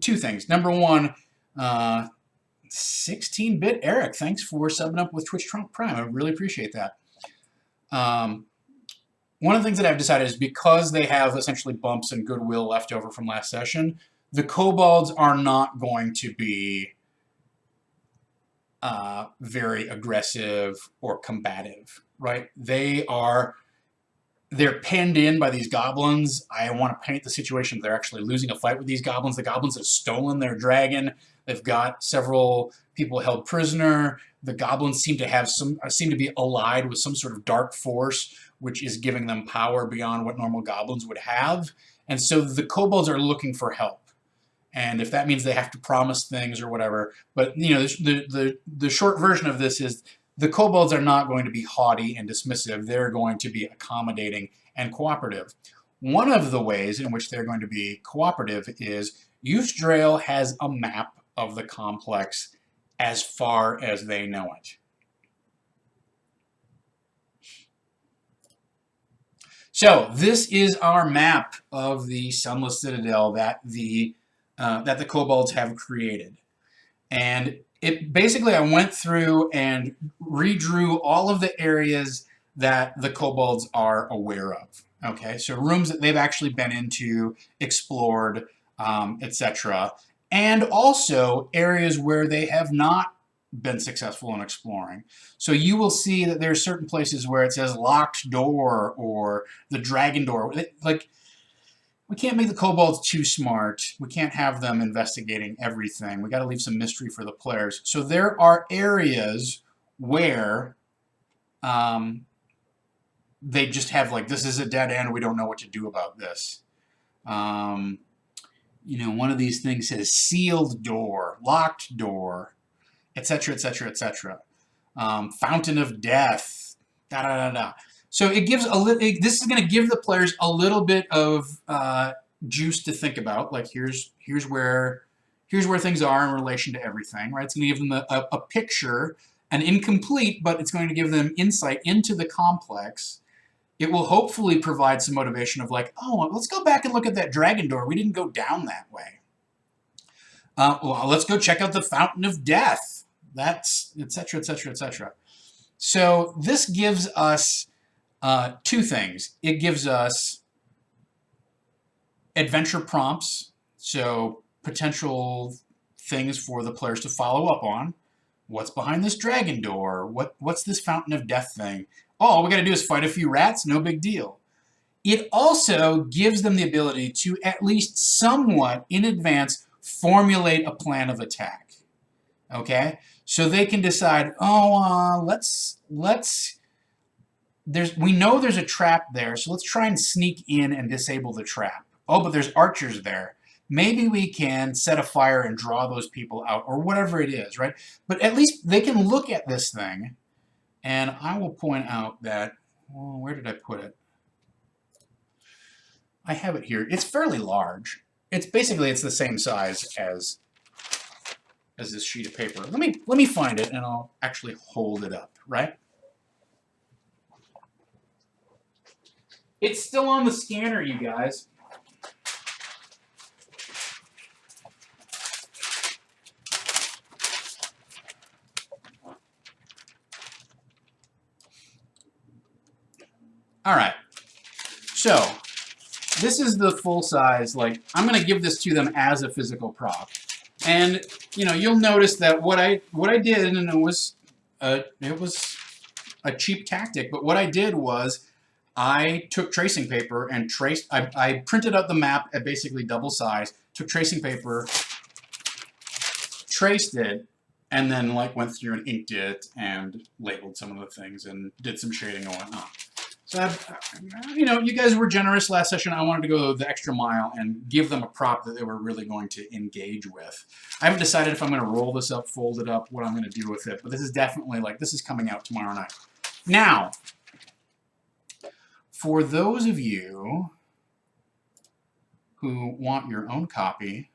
S1: two things. Number one, 16-bit Eric, thanks for subbing up with Twitch Prime. I really appreciate that. One of the things that I've decided is because they have essentially bumps and goodwill left over from last session, the kobolds are not going to be very aggressive or combative, right? They're penned in by these goblins. I want to paint the situation they're actually losing a fight with these goblins. The goblins have stolen their dragon. They've got several people held prisoner. The goblins seem to be allied with some sort of dark force, which is giving them power beyond what normal goblins would have. And so the kobolds are looking for help. And if that means they have to promise things or whatever, but you know, the short version of this is the kobolds are not going to be haughty and dismissive. They're going to be accommodating and cooperative. One of the ways in which they're going to be cooperative is Yawning has a map of the complex as far as they know it. So this is our map of the Sunless Citadel that the kobolds have created. And it basically, I went through and redrew all of the areas that the kobolds are aware of. Okay, so rooms that they've actually been into, explored, etc. And also areas where they have not been successful in exploring. So you will see that there are certain places where it says locked door or the dragon door. Like, we can't make the kobolds too smart. We can't have them investigating everything. We got to leave some mystery for the players. So there are areas where they just have like, this is a dead end. We don't know what to do about this. You know, one of these things says sealed door, locked door, etc., etc., etc. Fountain of death, da da da da. So it gives a little. This is going to give the players a little bit of juice to think about. Like here's where things are in relation to everything, right? It's going to give them a picture, an incomplete, but it's going to give them insight into the complex. It will hopefully provide some motivation of like, oh, let's go back and look at that dragon door. We didn't go down that way. Well, let's go check out the Fountain of Death. That's etc. etc. etc. So this gives us two things. It gives us adventure prompts, so potential things for the players to follow up on. What's behind this dragon door? What's this Fountain of Death thing? Oh, all we got to do is fight a few rats, no big deal. It also gives them the ability to at least somewhat in advance formulate a plan of attack. Okay? So they can decide, oh, we know there's a trap there, so let's try and sneak in and disable the trap. Oh, but there's archers there. Maybe we can set a fire and draw those people out, or whatever it is, right? But at least they can look at this thing, and I will point out that, well, where did I put it? I have it here. It's fairly large. It's the same size as this sheet of paper. Let me find it, and I'll actually hold it up, right? It's still on the scanner, you guys. All right. So this is the full size. Like, I'm going to give this to them as a physical prop, and you know, you'll notice that what I did, and it was a cheap tactic, but what I did was I took tracing paper and I printed out the map at basically double size, took tracing paper, traced it, and then like went through and inked it and labeled some of the things and did some shading and whatnot. So, you know, you guys were generous last session. I wanted to go the extra mile and give them a prop that they were really going to engage with. I haven't decided if I'm going to roll this up, fold it up, what I'm going to do with it, but this is definitely like, this is coming out tomorrow night. Now, for those of you who want your own copy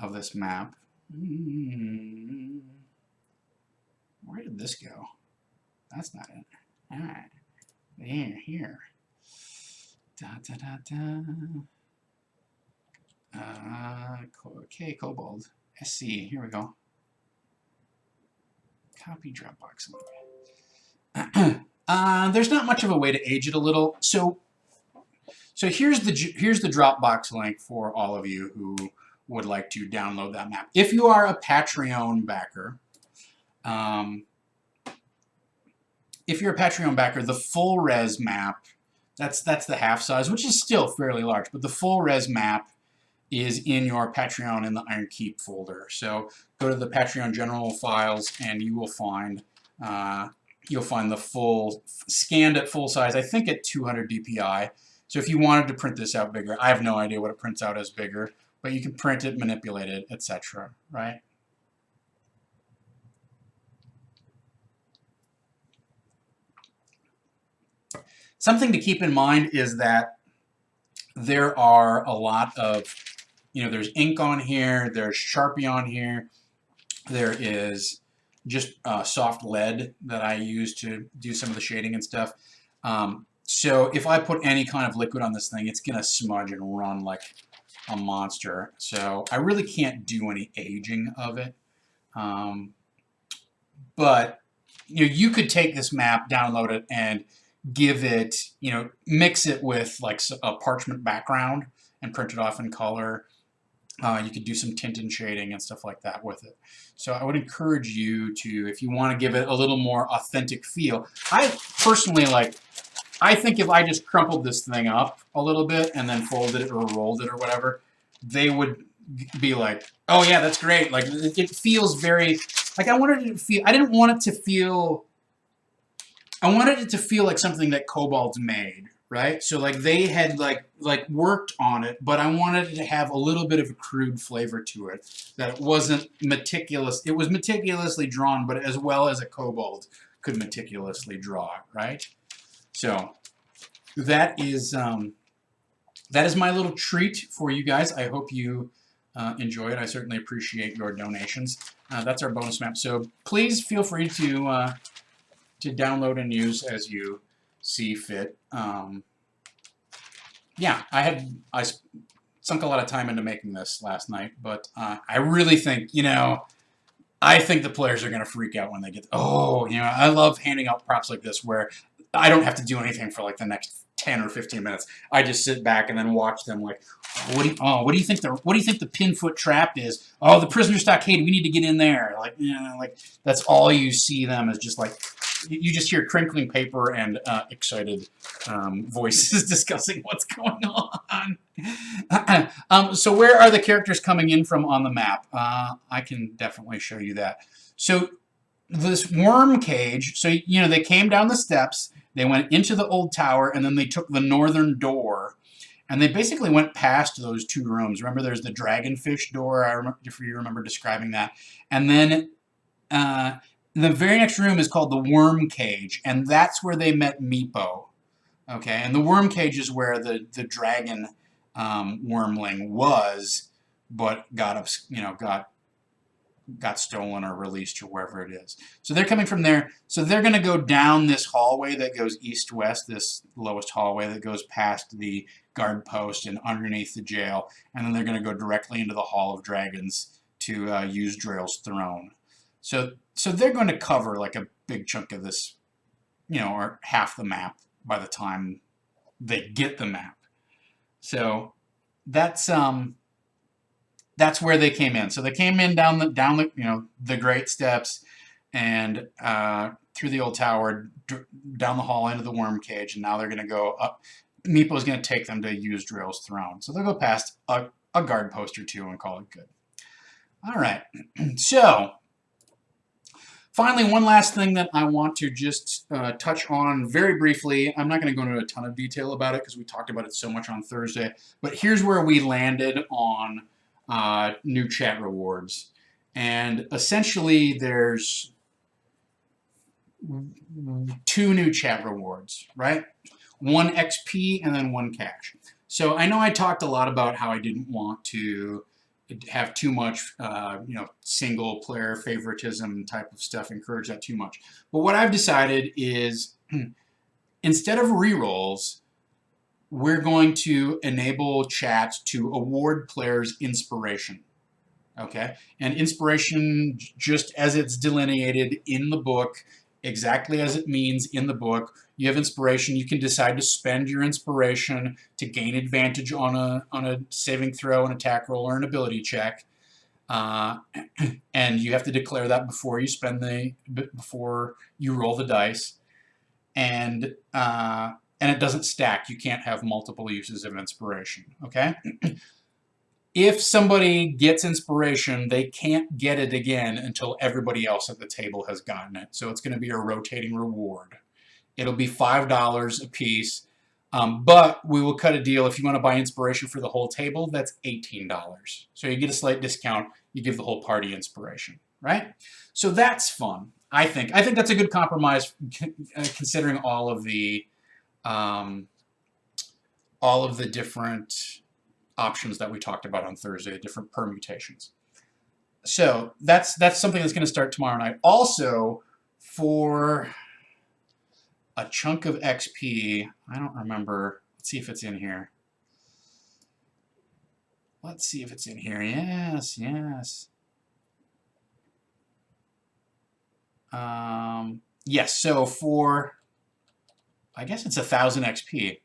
S1: of this map, where did this go? That's not it. All right, here. Da da da da. Okay, Kobold. SC. Here we go. Copy Dropbox link. There's not much of a way to age it a little. So here's the Dropbox link for all of you who would like to download that map. If you are a Patreon backer, the full res map, that's the half size, which is still fairly large, but the full res map is in your Patreon in the Ironkeep folder. So go to the Patreon general files and you will find the full, scanned at full size, I think at 200 dpi. So if you wanted to print this out bigger, I have no idea what it prints out as bigger, but you can print it, manipulate it, etc., right? Something to keep in mind is that there are a lot of, there's ink on here, there's Sharpie on here, there is just soft lead that I use to do some of the shading and stuff. So if I put any kind of liquid on this thing, it's going to smudge and run like a monster. So I really can't do any aging of it. But you could take this map, download it, and give it, mix it with like a parchment background and print it off in color. You could do some tint and shading and stuff like that with it. So I would encourage you to, if you want to give it a little more authentic feel. I personally I think if I just crumpled this thing up a little bit and then folded it or rolled it or whatever, they would be like, oh yeah, that's great. Like it feels very, like I wanted it to feel, I didn't want it to feel, I wanted it to feel like something that Kobold's made, right? So like they had like worked on it, but I wanted it to have a little bit of a crude flavor to it, that it wasn't meticulous. It was meticulously drawn, but as well as a Kobold could meticulously draw, right? So that is my little treat for you guys. I hope you enjoy it. I certainly appreciate your donations. That's our bonus map. So please feel free to download and use as you see fit. Yeah, I sunk a lot of time into making this last night, but I really think, I think the players are going to freak out when they get, I love handing out props like this where I don't have to do anything for like the next 10 or 15 minutes. I just sit back and then watch them like, what do you think the pinfoot trap is? Oh, the prisoner stockade, we need to get in there. Like, like that's all you see them is just like, you just hear crinkling paper and excited voices discussing what's going on. So where are the characters coming in from on the map? I can definitely show you that. So this worm cage, so they came down the steps, they went into the old tower, and then they took the northern door, and they basically went past those two rooms. Remember, there's the dragonfish door, if you remember describing that. And then the very next room is called the worm cage, and that's where they met Meepo. Okay, and the worm cage is where the dragon wormling was, but got stolen or released or wherever it is. So they're coming from there. So they're going to go down this hallway that goes east-west, this lowest hallway that goes past the guard post and underneath the jail, and then they're going to go directly into the Hall of Dragons to Yuzdrael's throne. So they're going to cover like a big chunk of this, or half the map by the time they get the map. So that's where they came in. So they came in down the great steps and through the old tower, down the hall into the worm cage, and now they're going to go up. Meepo's going to take them to Yuzdrael's throne. So they'll go past a guard post or two and call it good. All right. So finally, one last thing that I want to just touch on very briefly. I'm not going to go into a ton of detail about it because we talked about it so much on Thursday. But here's where we landed on new chat rewards. And essentially, there's 2 new chat rewards, right? 1 XP and then 1 cash. So I know I talked a lot about how I didn't want to have too much, single player favoritism type of stuff, encourage that too much. But what I've decided is instead of rerolls, we're going to enable chat to award players inspiration. Okay? And inspiration, just as it's delineated in the book, exactly as it means in the book, you have inspiration. You can decide to spend your inspiration to gain advantage on a saving throw, an attack roll, or an ability check. And you have to declare that before you roll the dice. And it doesn't stack. You can't have multiple uses of inspiration. Okay? If somebody gets inspiration, they can't get it again until everybody else at the table has gotten it. So it's going to be a rotating reward. It'll be $5 a piece, but we will cut a deal. If you want to buy inspiration for the whole table, that's $18. So you get a slight discount. You give the whole party inspiration, right? So that's fun. I think that's a good compromise, considering all of the different options that we talked about on Thursday, different permutations. So that's something that's going to start tomorrow night. Also, for a chunk of XP, I don't remember. Let's see if it's in here. Let's see if it's in here. Yes. Yes, so for, I guess it's 1,000 XP.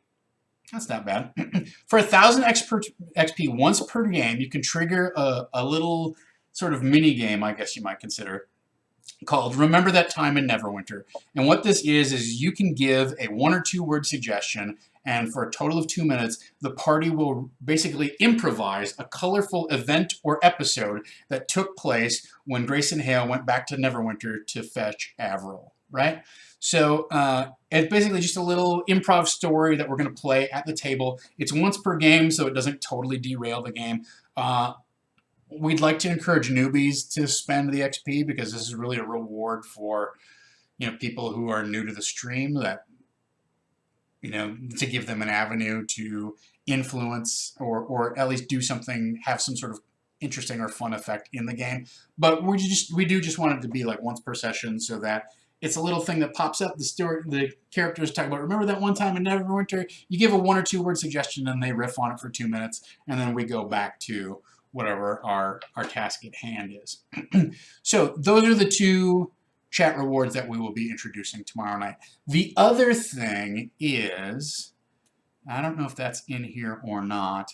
S1: That's not bad. For 1,000 XP once per game, you can trigger a little sort of mini game, I guess you might consider, called Remember That Time in Neverwinter. And what this is you can give a 1 or 2 word suggestion, and for a total of 2 minutes, the party will basically improvise a colorful event or episode that took place when Grace and Hale went back to Neverwinter to fetch Avril, right? So it's basically just a little improv story that we're going to play at the table. It's once per game, so it doesn't totally derail the game. We'd like to encourage newbies to spend the XP because this is really a reward for people who are new to the stream, that to give them an avenue to influence or at least do something, have some sort of interesting or fun effect in the game. But we do just want it to be like once per session, so that it's a little thing that pops up. The characters talk about, remember that one time in Neverwinter? You give a 1 or 2 word suggestion and they riff on it for 2 minutes, and then we go back to whatever our task at hand is. So those are the 2 chat rewards that we will be introducing tomorrow night. The other thing is, I don't know if that's in here or not.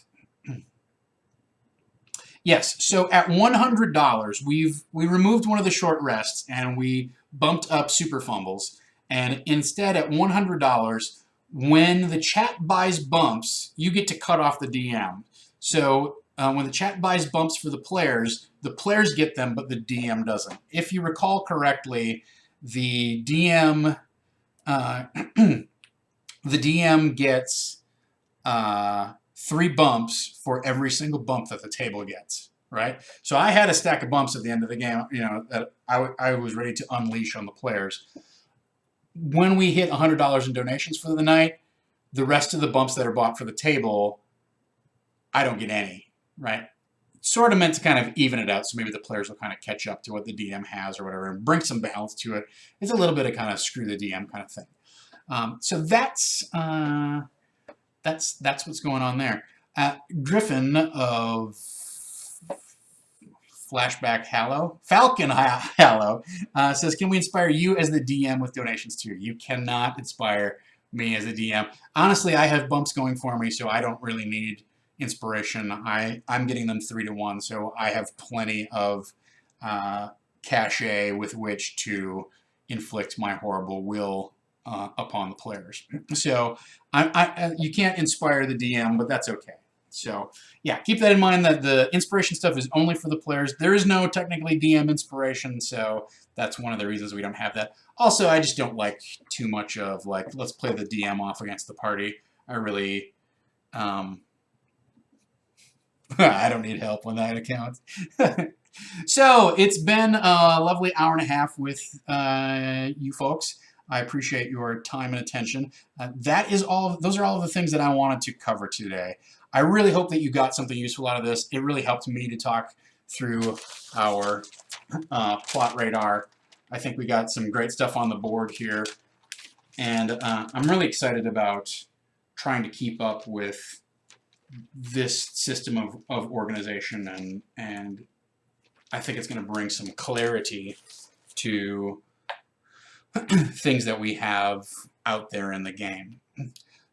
S1: Yes, so at $100, we removed one of the short rests and we bumped up super fumbles. And instead, at $100, when the chat buys bumps, you get to cut off the DM. So when the chat buys bumps for the players get them, but the DM doesn't. If you recall correctly, the DM gets 3 bumps for every single bump that the table gets, right? So I had a stack of bumps at the end of the game, that I was ready to unleash on the players. When we hit $100 in donations for the night, the rest of the bumps that are bought for the table, I don't get any, right? Sort of meant to kind of even it out, so maybe the players will kind of catch up to what the DM has or whatever and bring some balance to it. It's a little bit of kind of screw the DM kind of thing. So that's what's going on there. Griffin of Flashback Falcon Hallow says, can we inspire you as the DM with donations too? You cannot inspire me as a DM. Honestly, I have bumps going for me, so I don't really need inspiration. I'm getting them 3 to 1, so I have plenty of cachet with which to inflict my horrible will upon the players. So you can't inspire the DM, but that's okay. So yeah, keep that in mind, that the inspiration stuff is only for the players. There is no technically DM inspiration, so that's one of the reasons we don't have that. Also, I just don't like too much of like, let's play the DM off against the party. I really, I don't need help on that account. So it's been a lovely hour and a half with you folks. I appreciate your time and attention. Those are all of the things that I wanted to cover today. I really hope that you got something useful out of this. It really helped me to talk through our plot radar. I think we got some great stuff on the board here, and I'm really excited about trying to keep up with this system of organization, and I think it's going to bring some clarity to things that we have out there in the game.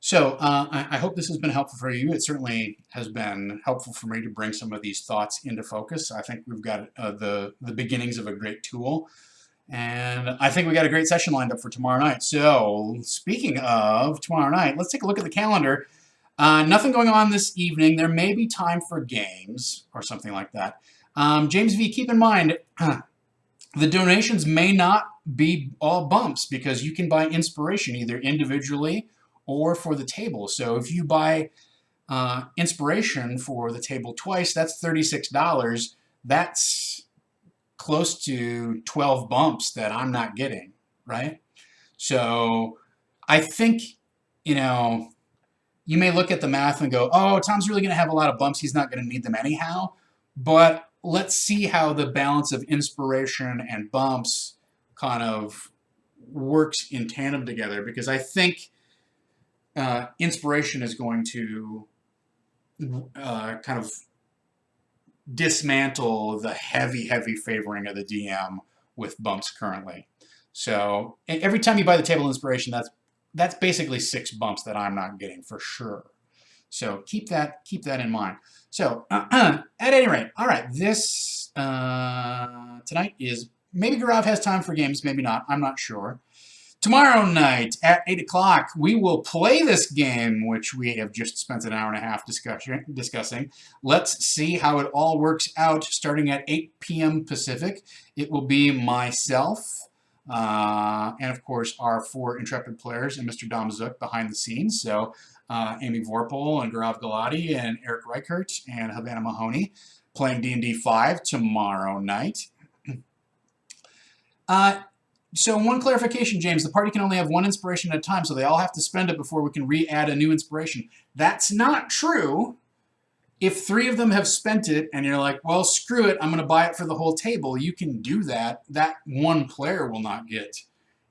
S1: So I hope this has been helpful for you. It certainly has been helpful for me to bring some of these thoughts into focus. I think we've got the beginnings of a great tool. And I think we got a great session lined up for tomorrow night. So speaking of tomorrow night, let's take a look at the calendar. Nothing going on this evening. There may be time for games or something like that. James V, keep in mind, the donations may not be all bumps because you can buy inspiration either individually or for the table. So if you buy inspiration for the table twice, that's $36. That's close to 12 bumps that I'm not getting, right? So I think, you know, you may look at the math and go, oh, Tom's really going to have a lot of bumps. He's not going to need them anyhow. But let's see how the balance of inspiration and bumps kind of works in tandem together, because I think inspiration is going to kind of dismantle the heavy favoring of the DM with bumps currently. So every time you buy the table inspiration, that's basically 6 bumps that I'm not getting for sure. So keep that in mind. So at any rate, all right, this tonight is, maybe Gaurav has time for games, maybe not, I'm not sure. Tomorrow night at 8 o'clock, we will play this game, which we have just spent an hour and a half discussing. Let's see how it all works out starting at 8 p.m. Pacific. It will be myself, and of course our 4 intrepid players and Mr. Dom Zook behind the scenes. So Amy Vorpal and Gaurav Galati and Eric Reichert and Havana Mahoney playing D&D 5 tomorrow night. So one clarification, James, the party can only have 1 inspiration at a time, so they all have to spend it before we can re-add a new inspiration. That's not true. If 3 of them have spent it and you're like, well, screw it, I'm going to buy it for the whole table, you can do that. That 1 player will not get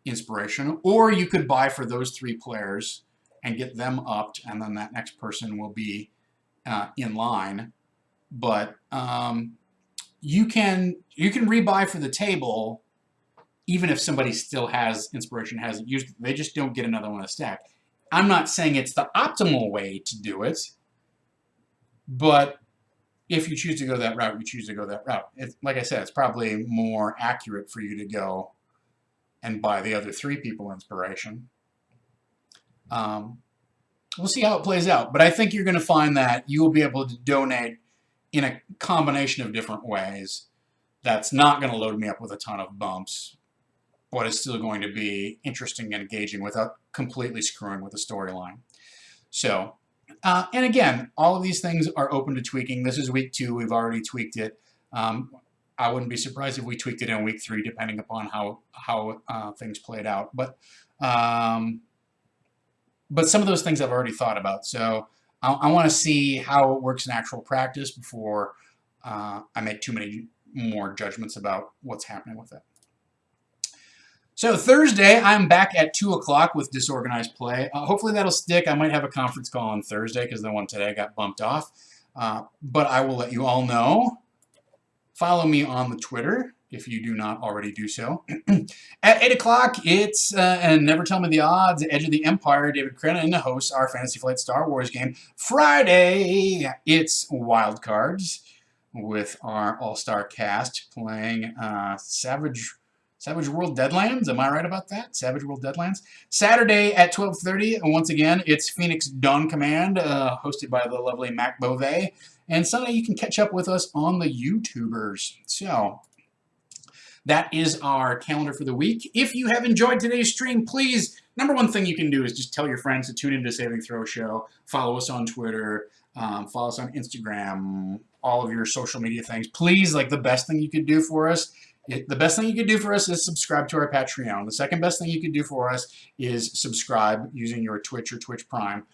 S1: inspiration. Or you could buy for those 3 players and get them upped, and then that next person will be in line. But you can rebuy for the table even if somebody still has inspiration, hasn't used it. They just don't get another one to stack. I'm not saying it's the optimal way to do it, but if you choose to go that route, you choose to go that route. Like I said, it's probably more accurate for you to go and buy the other 3 people inspiration. We'll see how it plays out, but I think you're going to find that you will be able to donate in a combination of different ways. That's not going to load me up with a ton of bumps, but it's still going to be interesting and engaging without completely screwing with the storyline. So, and again, all of these things are open to tweaking. This is week 2. We've already tweaked it. I wouldn't be surprised if we tweaked it in week 3, depending upon how things played out. But some of those things I've already thought about. So I want to see how it works in actual practice before I make too many more judgments about what's happening with it. So Thursday, I'm back at 2 o'clock with Disorganized Play. Hopefully that'll stick. I might have a conference call on Thursday because the one today got bumped off. But I will let you all know. Follow me on the Twitter if you do not already do so. At 8 o'clock, it's, and Never Tell Me the Odds, Edge of the Empire. David Crennan hosts our Fantasy Flight Star Wars game. Friday, it's Wild Cards with our all-star cast playing Savage World Deadlands. Am I right about that? Savage World Deadlands. Saturday at 12:30, once again, it's Phoenix Dawn Command, hosted by the lovely Mac Beauvais. And Sunday, you can catch up with us on the YouTubers. So that is our calendar for the week. If you have enjoyed today's stream, please, number one thing you can do is just tell your friends to tune into Saving Throw Show. Follow us on Twitter. Follow us on Instagram. All of your social media things. Please, like, the best thing you could do for us The best thing you could do for us is subscribe to our Patreon. The second best thing you could do for us is subscribe using your Twitch or Twitch Prime.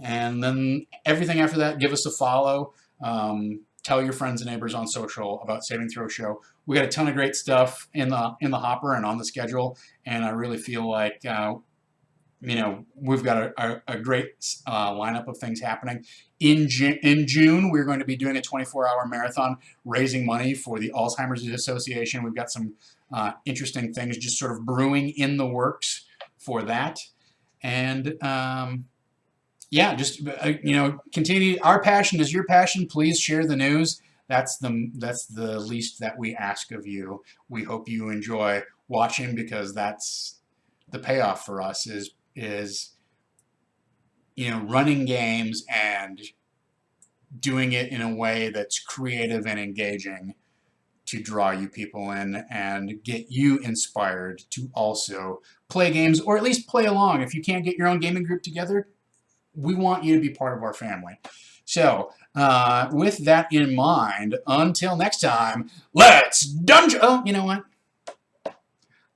S1: And then everything after that, give us a follow. Tell your friends and neighbors on social about Saving Throw Show. We got a ton of great stuff in the hopper and on the schedule, and I really feel like we've got a great lineup of things happening. In June, we're going to be doing a 24-hour marathon raising money for the Alzheimer's Association. We've got some interesting things just sort of brewing in the works for that, and yeah, just continue. Our passion is your passion. Please share the news. That's the least that we ask of you. We hope you enjoy watching, because that's the payoff for us is running games and doing it in a way that's creative and engaging to draw you people in and get you inspired to also play games, or at least play along. If you can't get your own gaming group together, we want you to be part of our family. So, with that in mind, until next time, let's dungeon. Oh, you know what?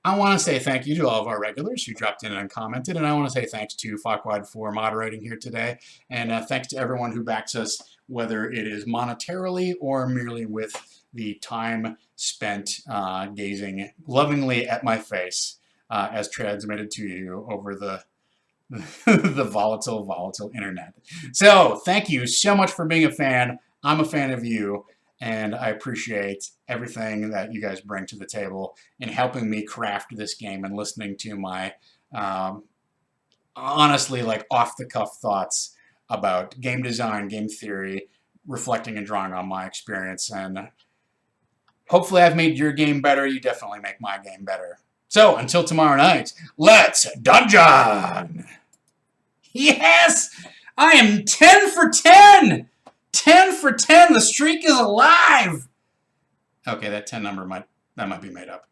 S1: I want to say thank you to all of our regulars who dropped in and commented, and I want to say thanks to Farquaad for moderating here today, and thanks to everyone who backs us, whether it is monetarily or merely with the time spent gazing lovingly at my face as transmitted to you over the the volatile internet. So, thank you so much for being a fan. I'm a fan of you, and I appreciate everything that you guys bring to the table in helping me craft this game and listening to my honestly, like, off-the-cuff thoughts about game design, game theory, reflecting and drawing on my experience. And hopefully I've made your game better. You definitely make my game better. So, until tomorrow night, let's dungeon! Yes! I am 10 for 10! 10 for 10! The streak is alive! Okay, that 10 number might be made up.